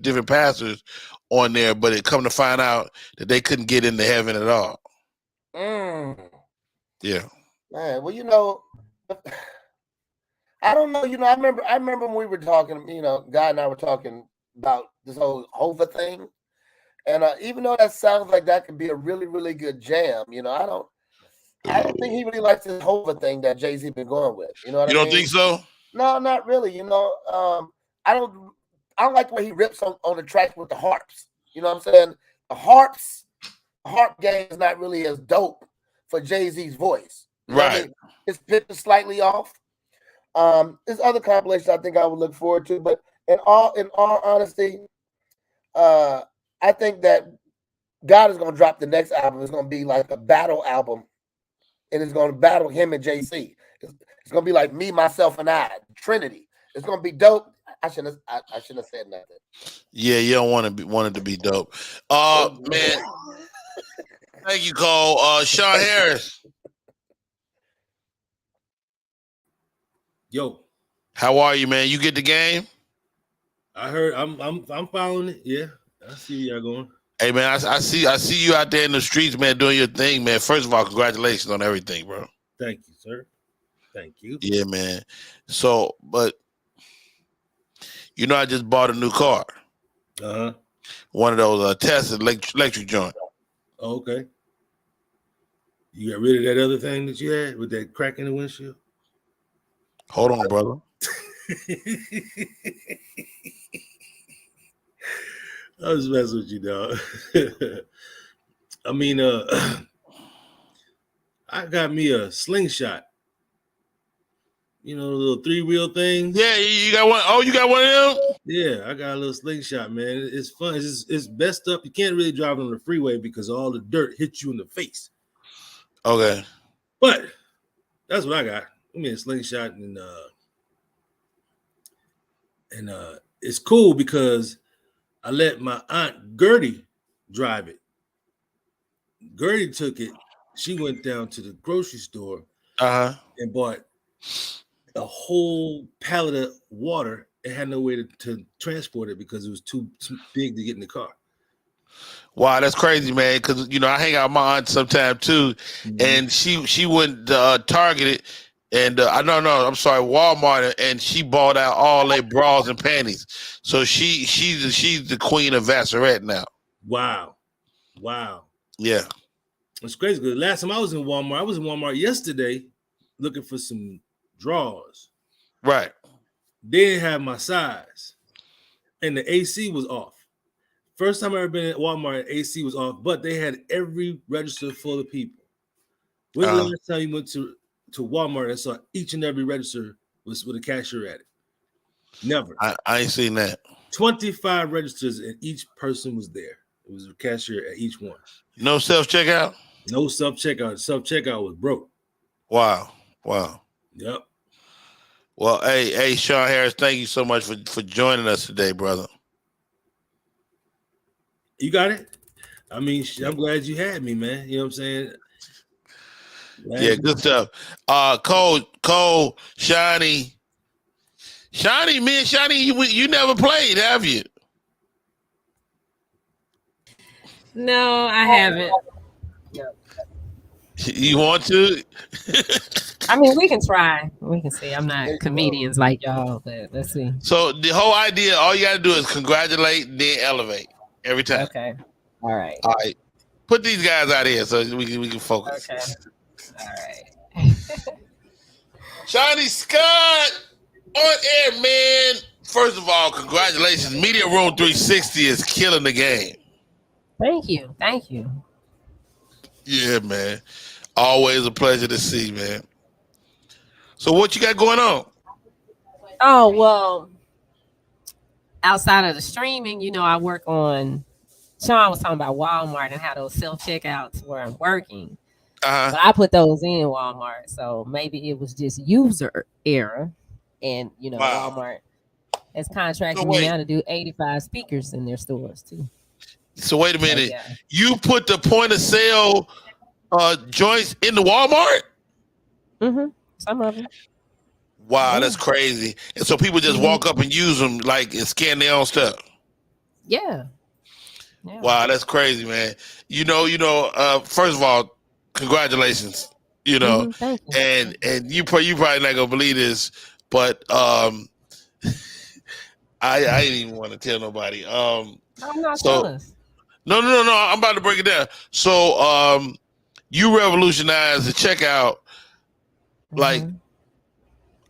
different pastors on there, but it come to find out that they couldn't get into heaven at all. Yeah. Man, well, I don't know. I remember when we were talking, God and I were talking about this whole Hova thing. And even though that sounds like that could be a really, really good jam, I don't think he really likes this Hova thing that Jay-Z been going with. You know what I mean? You don't think so? No, not really. I don't like the way he rips on the tracks with the harps. You know what I'm saying? The harp game is not really as dope for Jay-Z's voice. Right. His pitch is slightly off. There's other compilations I think I would look forward to, but in all honesty, I think that God is going to drop the next album. It's going to be like a battle album, and it's going to battle him and JC. It's going to be like me, myself, and I, Trinity. It's going to be dope. I shouldn't have said nothing. Yeah, you don't want it to be dope. Man. Thank you, Cole. Sean Harris. Yo. How are you, man? You get the game? I heard I'm following it. Yeah. I see where y'all going. Hey man, I see you out there in the streets, man, doing your thing, man. First of all, congratulations on everything, bro. Thank you, sir. Thank you. Yeah, man. So, but I just bought a new car. Uh-huh. One of those Tesla electric joint. Oh, okay. You got rid of that other thing that you had with that crack in the windshield? Hold on, brother. I was messing with you, dog. I mean, I got me a slingshot. The little 3-wheel thing. Yeah, you got one. Oh, you got one of them? Yeah, I got a little slingshot, man. It's fun. It's best up. You can't really drive on the freeway because all the dirt hits you in the face. Okay. But that's what I got. I mean, a slingshot, and it's cool because I let my aunt Gertie drive it. Gertie took it. She went down to the grocery store and bought a whole pallet of water. It had no way to transport it because it was too big to get in the car. Wow, that's crazy, man. Because I hang out with my aunt sometime too, and she went Target it, and I'm sorry, Walmart, and she bought out all their bras and panties. So she's the queen of Vassarette now. Wow. Yeah, it's crazy because last time I was in Walmart yesterday looking for some drawers. Right. They didn't have my size, and the AC was off. First time I ever been at Walmart, AC was off, but they had every register full of people. When's the last time you went to Walmart and saw each and every register was with a cashier at it? Never. I ain't seen that. 25 registers and each person was there. It was a cashier at each one. No self-checkout? No self-checkout. Self-checkout was broke. Wow. Yep. Well, hey, Sean Harris, thank you so much for joining us today, brother. You got it? I mean, I'm glad you had me, man. You know what I'm saying? Yeah, good stuff. Cole, Shiny, me and Shiny, you never played, have you? No, I haven't. You want to? I mean, we can try. We can see. I'm not comedians like y'all, but let's see. So the whole idea, all you got to do is congratulate, then elevate every time. Okay. All right. All right. Put these guys out here so we can focus. Okay. All right. Johnny Scott on air, man. First of all, congratulations. Media Room 360 is killing the game. Thank you. Thank you. Yeah, man. Always a pleasure to see, man. So what you got going on? Oh, well, outside of the streaming, you know, I work on, Sean was talking about Walmart and how those self-checkouts weren't working. But I put those in Walmart, so maybe it was just user error. And, you know, Walmart has contracted me now to do 85 speakers in their stores, too. So wait a minute. You put the point of sale joints in the Walmart? Mm-hmm. Some of them. Wow, that's crazy. And so people just walk up and use them, like, and scan their own stuff. Yeah. Wow, that's crazy, man. You know, first of all, congratulations. You know, thank you. and you probably not gonna believe this, but I didn't even want to tell nobody. I'm not telling. No. I'm about to break it down. So you revolutionized the checkout, like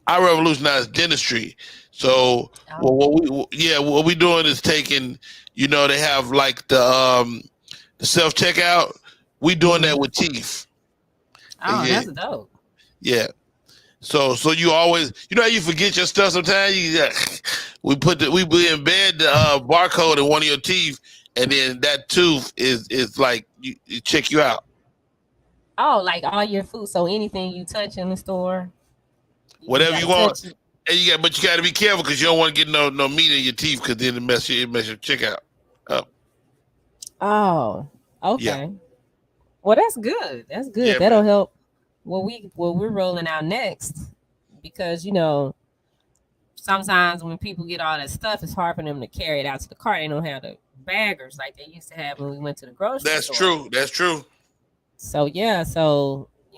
I revolutionized dentistry. So what we doing is taking, you know, they have like the self checkout. We doing that with teeth. Oh, that's dope. Yeah. So you always, you know how you forget your stuff sometimes? We embed the barcode in one of your teeth, and then that tooth is like you check you out. Oh, like all your food. So anything you touch in the store, whatever you want. And but you got to be careful because you don't want to get no meat in your teeth because then it mess your checkout up. Oh, okay. Yeah. Well, that's good. That's good. Yeah, That'll help what we're rolling out next, because you know sometimes when people get all that stuff, it's hard for them to carry it out to the car. They don't have the baggers like they used to have when we went to the grocery store. That's true. So you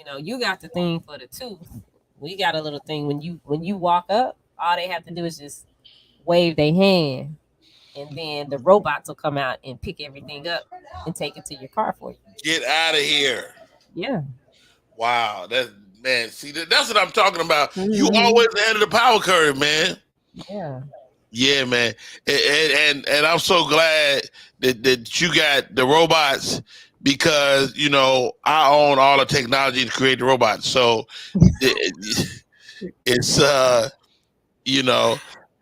know, you got the thing for the tooth. We got a little thing when you walk up, all they have to do is just wave their hand, and then the robots will come out and pick everything up and take it to your car for you. Get out of here. Yeah. Wow. See, that's what I'm talking about. You always ahead of the power curve, man. Yeah. Yeah, man. And I'm so glad that you got the robots, because, you know, I own all the technology to create the robots. So it's, you know,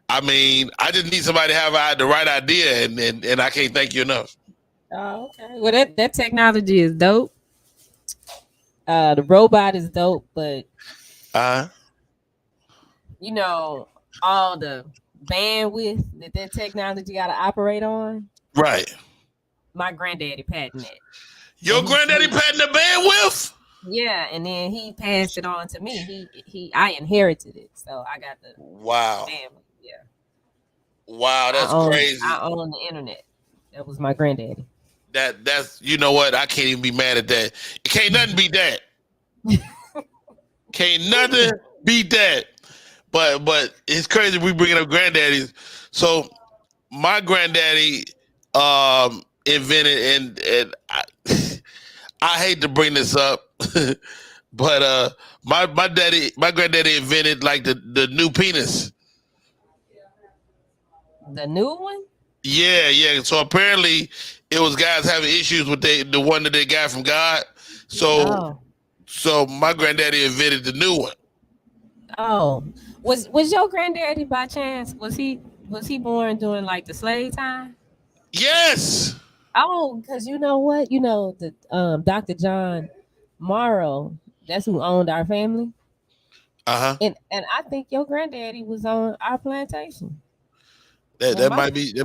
I mean, I just need somebody to have the right idea, and I can't thank you enough. Oh, okay. Well, that technology is dope. The robot is dope, but you know, all the bandwidth that technology got to operate on. Right. My granddaddy patented it. Your granddaddy patented the bandwidth? Yeah, and then he passed it on to me. I inherited it, so I got the bandwidth. Yeah. Wow, that's crazy. I own the internet. That was my granddaddy. That's, you know what? I can't even be mad at that. It can't nothing beat that. Can't nothing beat that. But it's crazy we bringing up granddaddies. So my granddaddy invented, and I hate to bring this up, but my granddaddy invented like the new penis. The new one? Yeah. So apparently it was guys having issues with the one that they got from God. So my granddaddy invented the new one. Oh, was your granddaddy by chance? Was he born during like the slave time? Yes. Oh, because you know what? You know the Dr. John Morrow. That's who owned our family. And I think your granddaddy was on our plantation. That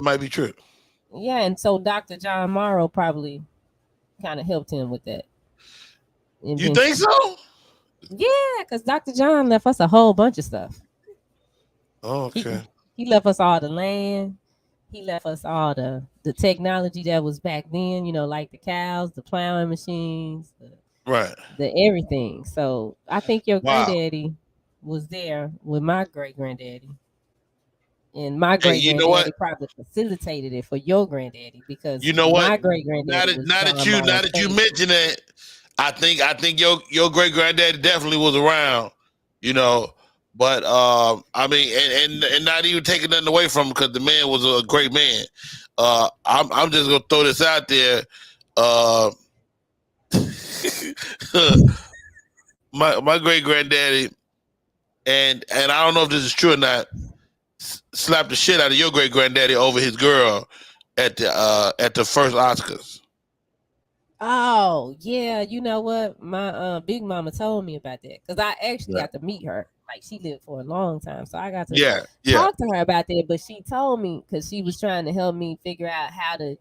might be true. Yeah, and so Dr. John Morrow probably kind of helped him with that. You think so? Yeah, because Dr. John left us a whole bunch of stuff. Oh, okay. He left us all the land. He left us all the technology that was back then, you know, like the cows, the plowing machines, the everything. So I think your granddaddy was there with my great granddaddy. And my Hey, great you know what? granddaddy probably facilitated it for your granddaddy because You know what? my great granddaddy was Now that you mention it, I think your great granddaddy definitely was around. You know, but I mean, and not even taking nothing away from him because the man was a great man. I'm just gonna throw this out there. My great granddaddy, and I don't know if this is true or not, slapped the shit out of your great granddaddy over his girl at the first Oscars. Oh yeah, you know what? My big mama told me about that because I actually got to meet her. Like she lived for a long time, so I got to talk to her about that. But she told me because she was trying to help me figure out how to,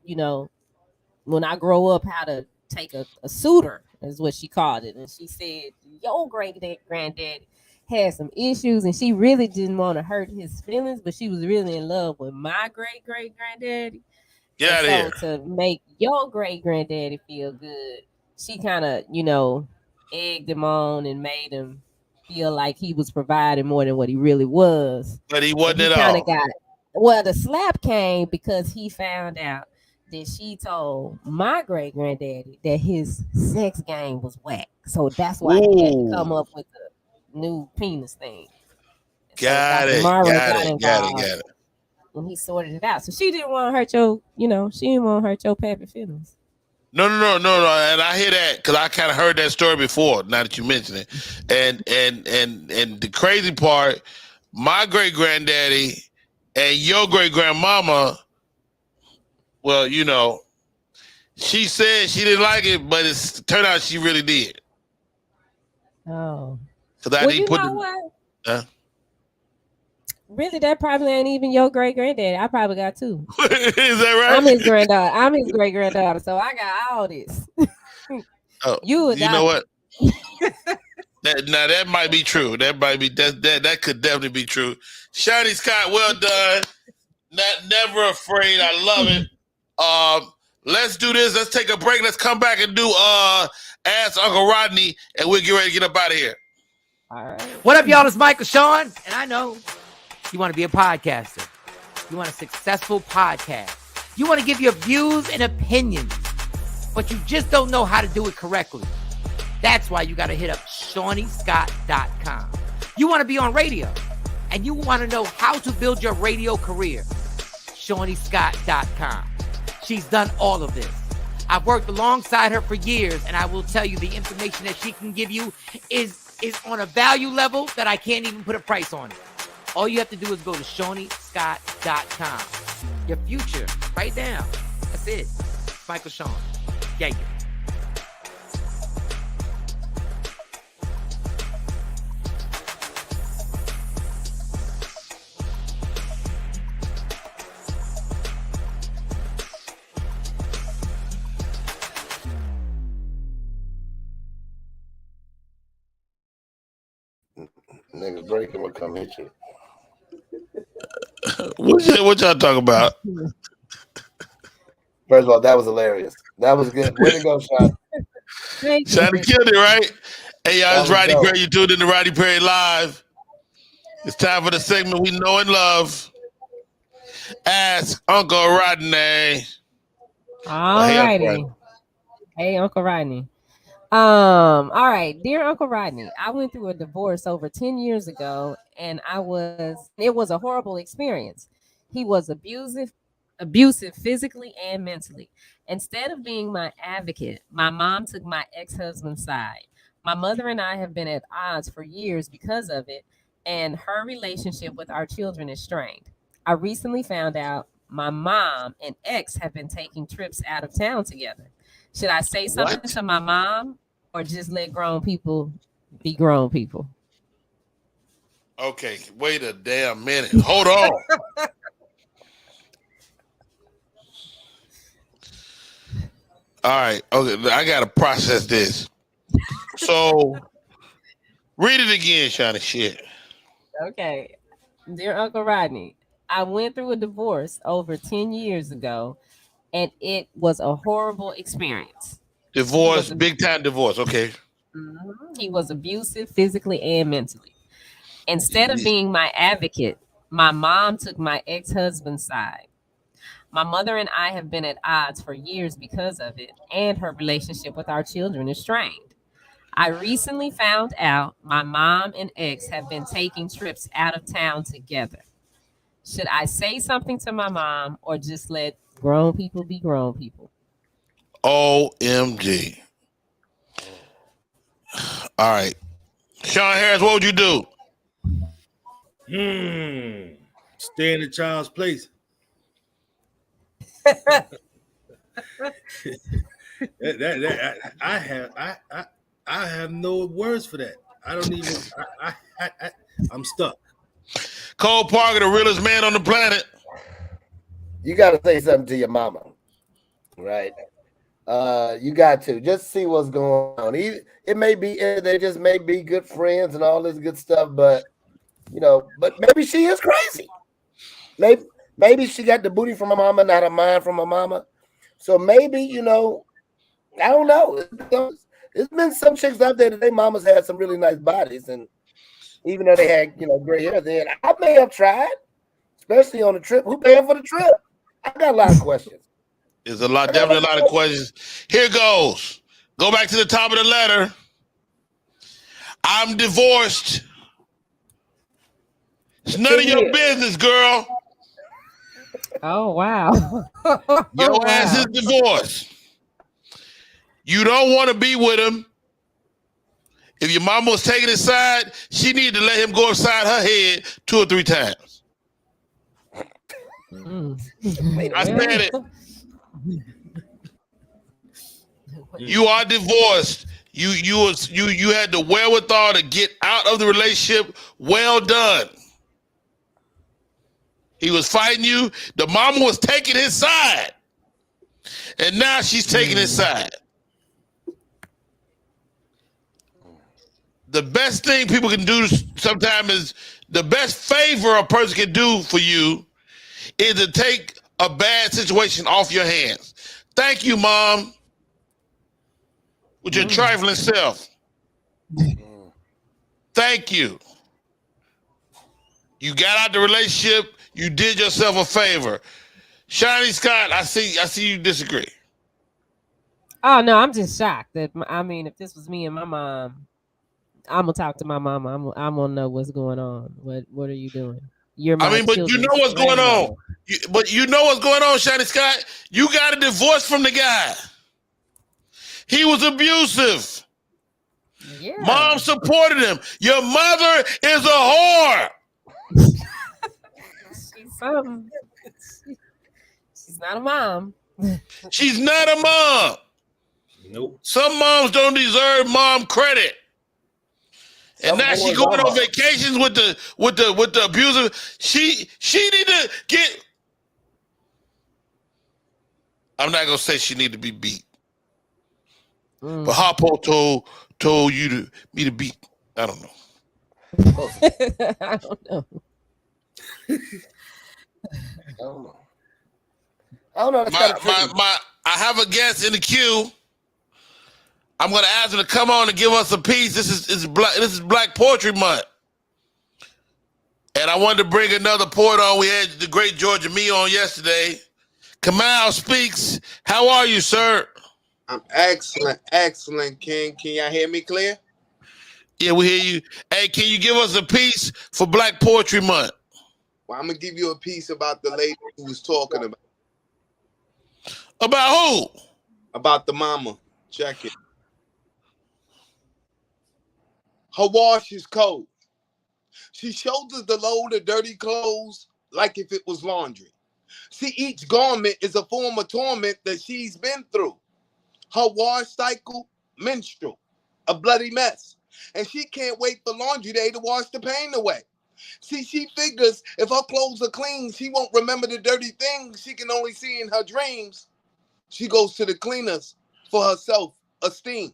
when I grow up, how to take a suitor is what she called it. And she said your great granddaddy had some issues, and she really didn't want to hurt his feelings, but she was really in love with my great granddaddy. Get out of here. So to make your great granddaddy feel good, she kind of, egged him on and made him feel like he was providing more than what he really was. But he wasn't at all. Well, the slap came because he found out that she told my great granddaddy that his sex game was whack. So that's why he had to come up with the new penis thing. Got it. And he sorted it out. So she didn't want to hurt your, she didn't want to hurt your pappy feelings. No. And I hear that because I kind of heard that story before, now that you mention it. And the crazy part, my great granddaddy and your great grandmama, well, she said she didn't like it, but it turned out she really did. Oh. Because I didn't put the. Really, that probably ain't even your great granddaddy. I probably got two. Is that right? I'm his granddaughter. I'm his great granddaughter, so I got all this. You know what? That might be true. That could definitely be true. Shiny Scott, well done. Never afraid. I love it. Let's do this. Let's take a break. Let's come back and do Ask Uncle Rodney, and we'll get ready to get up out of here. All right. What up, y'all? It's Michael Sean, and I know you want to be a podcaster. You want a successful podcast. You want to give your views and opinions, but you just don't know how to do it correctly. That's why you got to hit up ShawneeScott.com. You want to be on radio, and you want to know how to build your radio career. ShawneeScott.com. She's done all of this. I've worked alongside her for years, and I will tell you the information that she can give you is on a value level that I can't even put a price on it. All you have to do is go to ShawneeScott.com. Your future, right now. That's it. Michael Sean. Yeah. Niggas breaking will come hit you. What y'all talking about? First of all, that was hilarious. That was good. Way to go, Sean. Shiny killed it, right? Hey, y'all, it's Rodney Perry. You tuned in to Rodney Perry Live. It's time for the segment we know and love. Ask Uncle Rodney. All righty. Hey, Uncle Rodney. All right, dear Uncle Rodney, I went through a divorce over 10 years ago, and it was a horrible experience. He was abusive physically and mentally. Instead of being my advocate, my mom took my ex-husband's side. My mother and I have been at odds for years because of it, and her relationship with our children is strained. I recently found out my mom and ex have been taking trips out of town together. Should I say something to my mom or just let grown people be grown people? Okay, wait a damn minute. Hold on. All right. Okay, I got to process this. So, read it again, Shiny shit. Okay. Dear Uncle Rodney, I went through a divorce over 10 years ago, and it was a horrible experience. Divorce, big time divorce. Okay. He was abusive physically and mentally. Instead of being my advocate, My mom took my ex-husband's side. My mother and I have been at odds for years because of it, and her relationship with our children is strained. I recently found out my mom and ex have been taking trips out of town together. Should I say something to my mom or just let grown people be grown people? OMG. All right. Sean Harris, what would you do? Stay in the child's place. I have no words for that. I don't even. I'm stuck. Cole Parker, the realest man on the planet. You got to say something to your mama, right? You got to just see what's going on. It may be they just may be good friends and all this good stuff, but but maybe she is crazy. Maybe she got the booty from her mama, not a mind from her mama. So maybe I don't know. There's been some chicks out there that their mamas had some really nice bodies, and even though they had gray hair, then I may have tried, especially on the trip. Who paying for the trip? I got a lot of questions. There's definitely a lot of questions. Here goes. Go back to the top of the letter. I'm divorced. It's none of your business, girl. Oh, wow. Your ass is divorced. You don't want to be with him. If your mama was taking his side, she needed to let him go upside her head 2 or 3 times. I said it. You are divorced. You had the wherewithal to get out of the relationship. Well done. He was fighting you. The mama was taking his side. And now she's taking his side. The best thing people can do sometimes is the best favor a person can do for you is to take a bad situation off your hands. Thank you, Mom, with your trifling self. Thank you. You got out the relationship. You did yourself a favor. Shiny Scott, I see you disagree. Oh, no, I'm just shocked that, if this was me and my mom, I'm gonna talk to my mama. I'm gonna know what's going on. What are you doing? But you know what's going on. You know what's going on, Shiny Scott. You got a divorce from the guy. He was abusive. Yeah. Mom supported him. Your mother is a whore. She's something. She's not a mom. She's not a mom. Nope. Some moms don't deserve mom credit. And now she going on vacations with the abuser. She need to get. I'm not gonna say she need to be beat, but Harpo told me to beat. I don't know. I don't know. I don't know. I have a guest in the queue. I'm going to ask him to come on and give us a piece. This is Black Poetry Month. And I wanted to bring another poet on. We had the great Georgia Me on yesterday. Kamal speaks. How are you, sir? I'm excellent, King. Can y'all hear me clear? Yeah, we hear you. Hey, can you give us a piece for Black Poetry Month? Well, I'm going to give you a piece about the lady who was talking about. About who? About the mama. Check it. Her wash is cold. She shoulders the load of dirty clothes like if it was laundry. See, each garment is a form of torment that she's been through. Her wash cycle, menstrual, a bloody mess. And she can't wait for laundry day to wash the pain away. See, she figures if her clothes are clean, she won't remember the dirty things she can only see in her dreams. She goes to the cleaners for her self-esteem.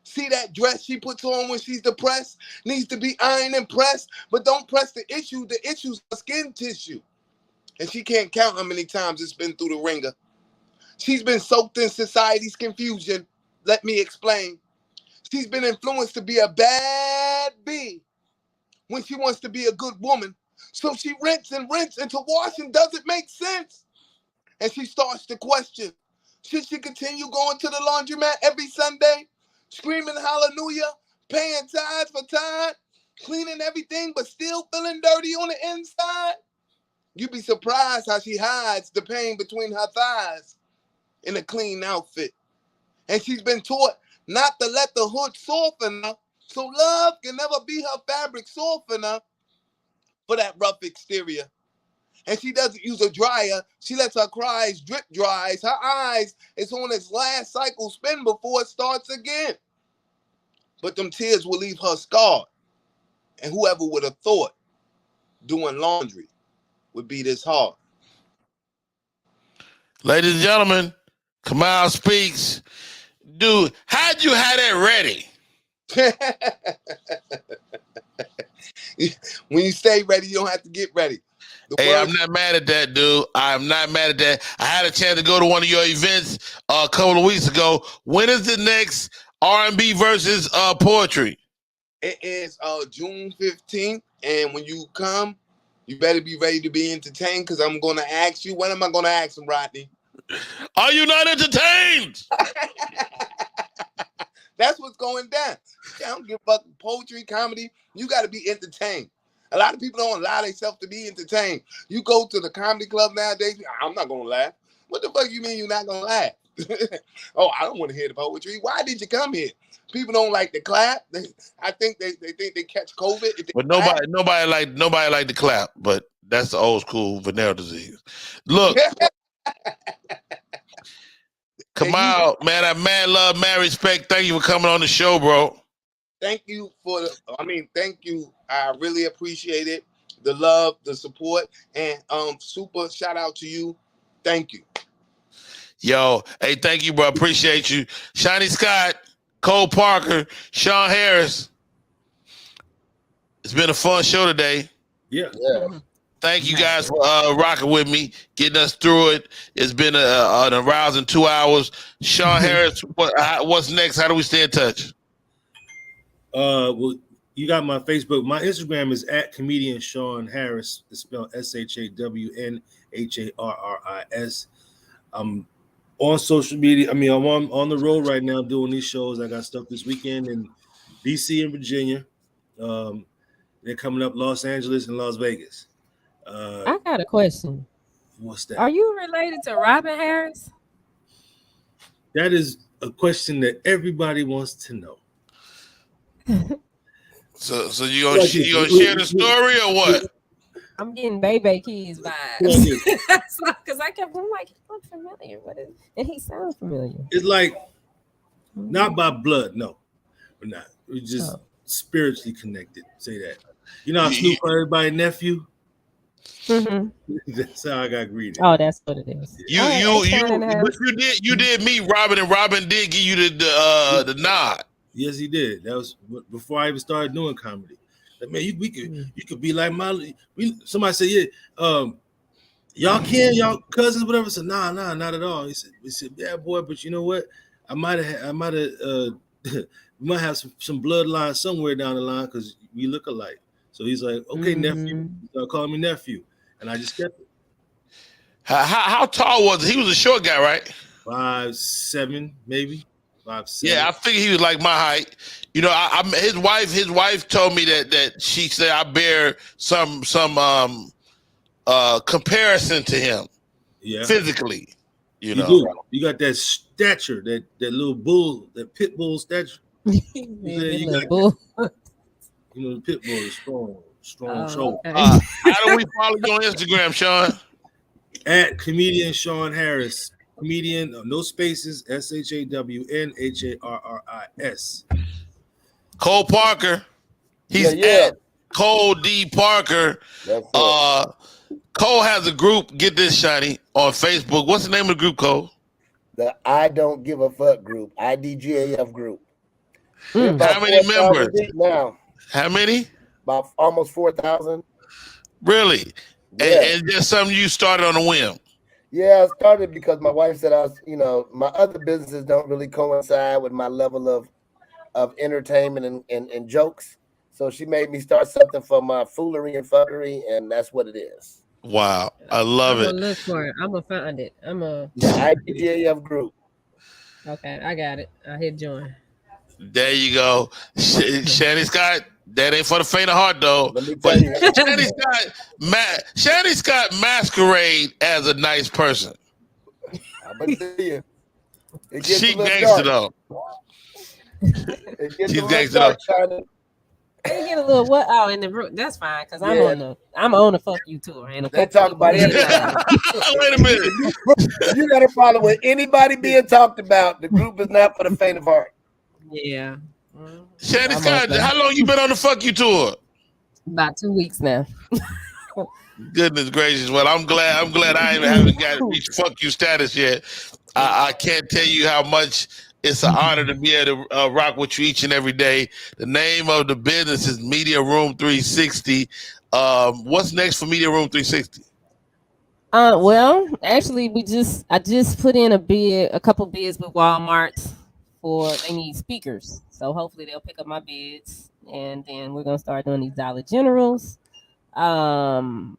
See that dress she puts on when she's depressed? Needs to be ironed and pressed, but don't press the issue. The issue's skin tissue. And she can't count how many times it's been through the ringer. She's been soaked in society's confusion. Let me explain. She's been influenced to be a bad bee when she wants to be a good woman. So she rinse until washing doesn't make sense. And she starts to question, should she continue going to the laundromat every Sunday, screaming hallelujah, paying tithes for tithe, cleaning everything, but still feeling dirty on the inside? You'd be surprised how she hides the pain between her thighs in a clean outfit. And she's been taught not to let the hood soften her, so love can never be her fabric softener for that rough exterior. And she doesn't use a dryer. She lets her cries drip dries. Her eyes is on its last cycle spin before it starts again. But them tears will leave her scarred. And whoever would have thought doing laundry would be this hard. Ladies and gentlemen, Kamal speaks. Dude, how'd you have that ready? When you stay ready, you don't have to get ready. Hey, I'm not mad at that, dude. I'm not mad at that. I had a chance to go to one of your events a couple of weeks ago. When is the next R&B versus poetry? It is June 15th, and when you come, you better be ready to be entertained, because I'm going to ask you. When am I going to ask him, Rodney? Are you not entertained? That's what's going down. I don't give a fuck poetry, comedy. You got to be entertained. A lot of people don't allow themselves to be entertained. You go to the comedy club nowadays, I'm not going to laugh. What the fuck you mean you're not going to laugh? Oh, I don't want to hear the poetry. Why did you come here? People don't like to clap. I think they think they catch COVID. But nobody like to clap. But that's the old school venereal disease. Look, Kamal, man, I mad love, mad respect. Thank you for coming on the show, bro. Thank you thank you. I really appreciate it. The love, the support, and super shout out to you. Thank you. Yo, hey, thank you, bro. Appreciate you. Shiny Scott, Cole Parker, Sean Harris. It's been a fun show today. Yeah. Thank you guys for rocking with me, getting us through it. It's been an arousing 2 hours. Sean Harris, what's next? How do we stay in touch? Well, you got my Facebook. My Instagram is at comedian Sean Harris. It's spelled SHAWNHARRIS. I'm on social media. I mean, I'm on the road right now doing these shows. I got stuff this weekend in DC and Virginia. They're coming up Los Angeles and Las Vegas. I got a question. What's that? Are you related to Robin Harris? That is a question that everybody wants to know. So you gonna share the story or what? I'm getting baby kids vibes. Because I kept like, he looks familiar. And he sounds familiar. It's like not by blood, no. We're not. We're just spiritually connected. Say that. You know how Snoop called everybody nephew? Mm-hmm. That's how I got greeted. Oh, that's what it is. You did meet Robin, and Robin did give you the nod. Yes, he did. That was before I even started doing comedy. Like, man, you could be like somebody said, y'all cousins, whatever. I said, nah, not at all. He said, yeah, boy, but you know what? I might have we might have some bloodline somewhere down the line because we look alike. So he's like, okay, nephew, calling me nephew. And I just kept it. How tall was he? He was a short guy, right? 5'7", maybe. 5'7". Yeah, I figured he was like my height. You know, his wife told me that she said I bear some comparison to him. Yeah. Physically. You know. Do. You got that stature, that little bull, that pit bull stature. You got you know, the pit bull is strong shoulder. Okay. How do we follow you on Instagram, Sean? At comedian Sean Harris. Comedian, no spaces, SHAWNHARRIS. Cole Parker. He's at Cole D. Parker. Cole has a group, get this, Shiny, on Facebook. What's the name of the group, Cole? The I Don't Give a Fuck group, IDGAF group. How many members? Now. How many? About almost 4,000. Really? Yeah. And just something you started on a whim? Yeah, I started because my wife said my other businesses don't really coincide with my level of entertainment and jokes. So she made me start something for my foolery and fuckery, and that's what it is. Wow, I love I'm it. gonna look for it. I'm gonna find it. IPGAF group. Okay, I got it. I hit join. There you go. Shanny Scott, that ain't for the faint of heart, though. Let me tell you. Shanny Scott masquerade as a nice person. I'm gonna tell you. She gangster, though. She's gangster, though. They get a little what? Oh, in the room. That's fine, because I'm on the fuck you tour. And they talk about it. Wait a minute. You got a problem with anybody being talked about. The group is not for the faint of heart. Yeah. Shanny Scott, how long you been on the fuck you tour? About 2 weeks now. Goodness gracious. Well, I'm glad I haven't got reached fuck you status yet. I can't tell you how much it's an honor to be able to rock with you each and every day. The name of the business is Media Room 360. What's next for Media Room 360? Well, actually, I just put in a couple bids with Walmart they need speakers. So hopefully they'll pick up my bids, and then we're gonna start doing these Dollar Generals. One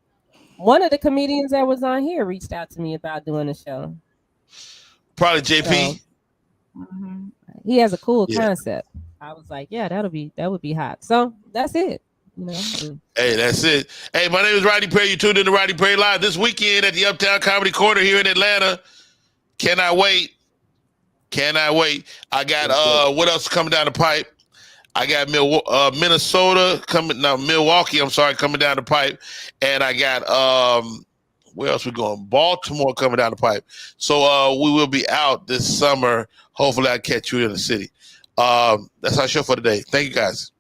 of the comedians that was on here reached out to me about doing a show. Probably JP. So, he has a cool concept. I was like, yeah, that would be hot. So that's it. You know. Hey, that's it. Hey, my name is Rodney Perry. You tuned in to Rodney Perry Live this weekend at the Uptown Comedy Corner here in Atlanta. Cannot wait. I got what else coming down the pipe? I got Minnesota Milwaukee, coming down the pipe. And I got where else we going? Baltimore coming down the pipe. So we will be out this summer. Hopefully I'll catch you in the city. That's our show for today. Thank you guys.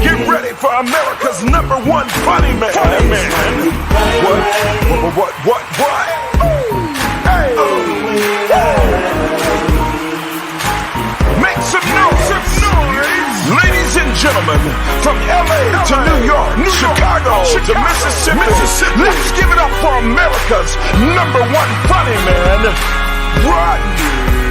Get ready for America's #1 funny man. What? Hey. Make some noise. Ladies and gentlemen, from LA to New York, Chicago to Mississippi, let's give it up for America's #1 funny man, Rodney.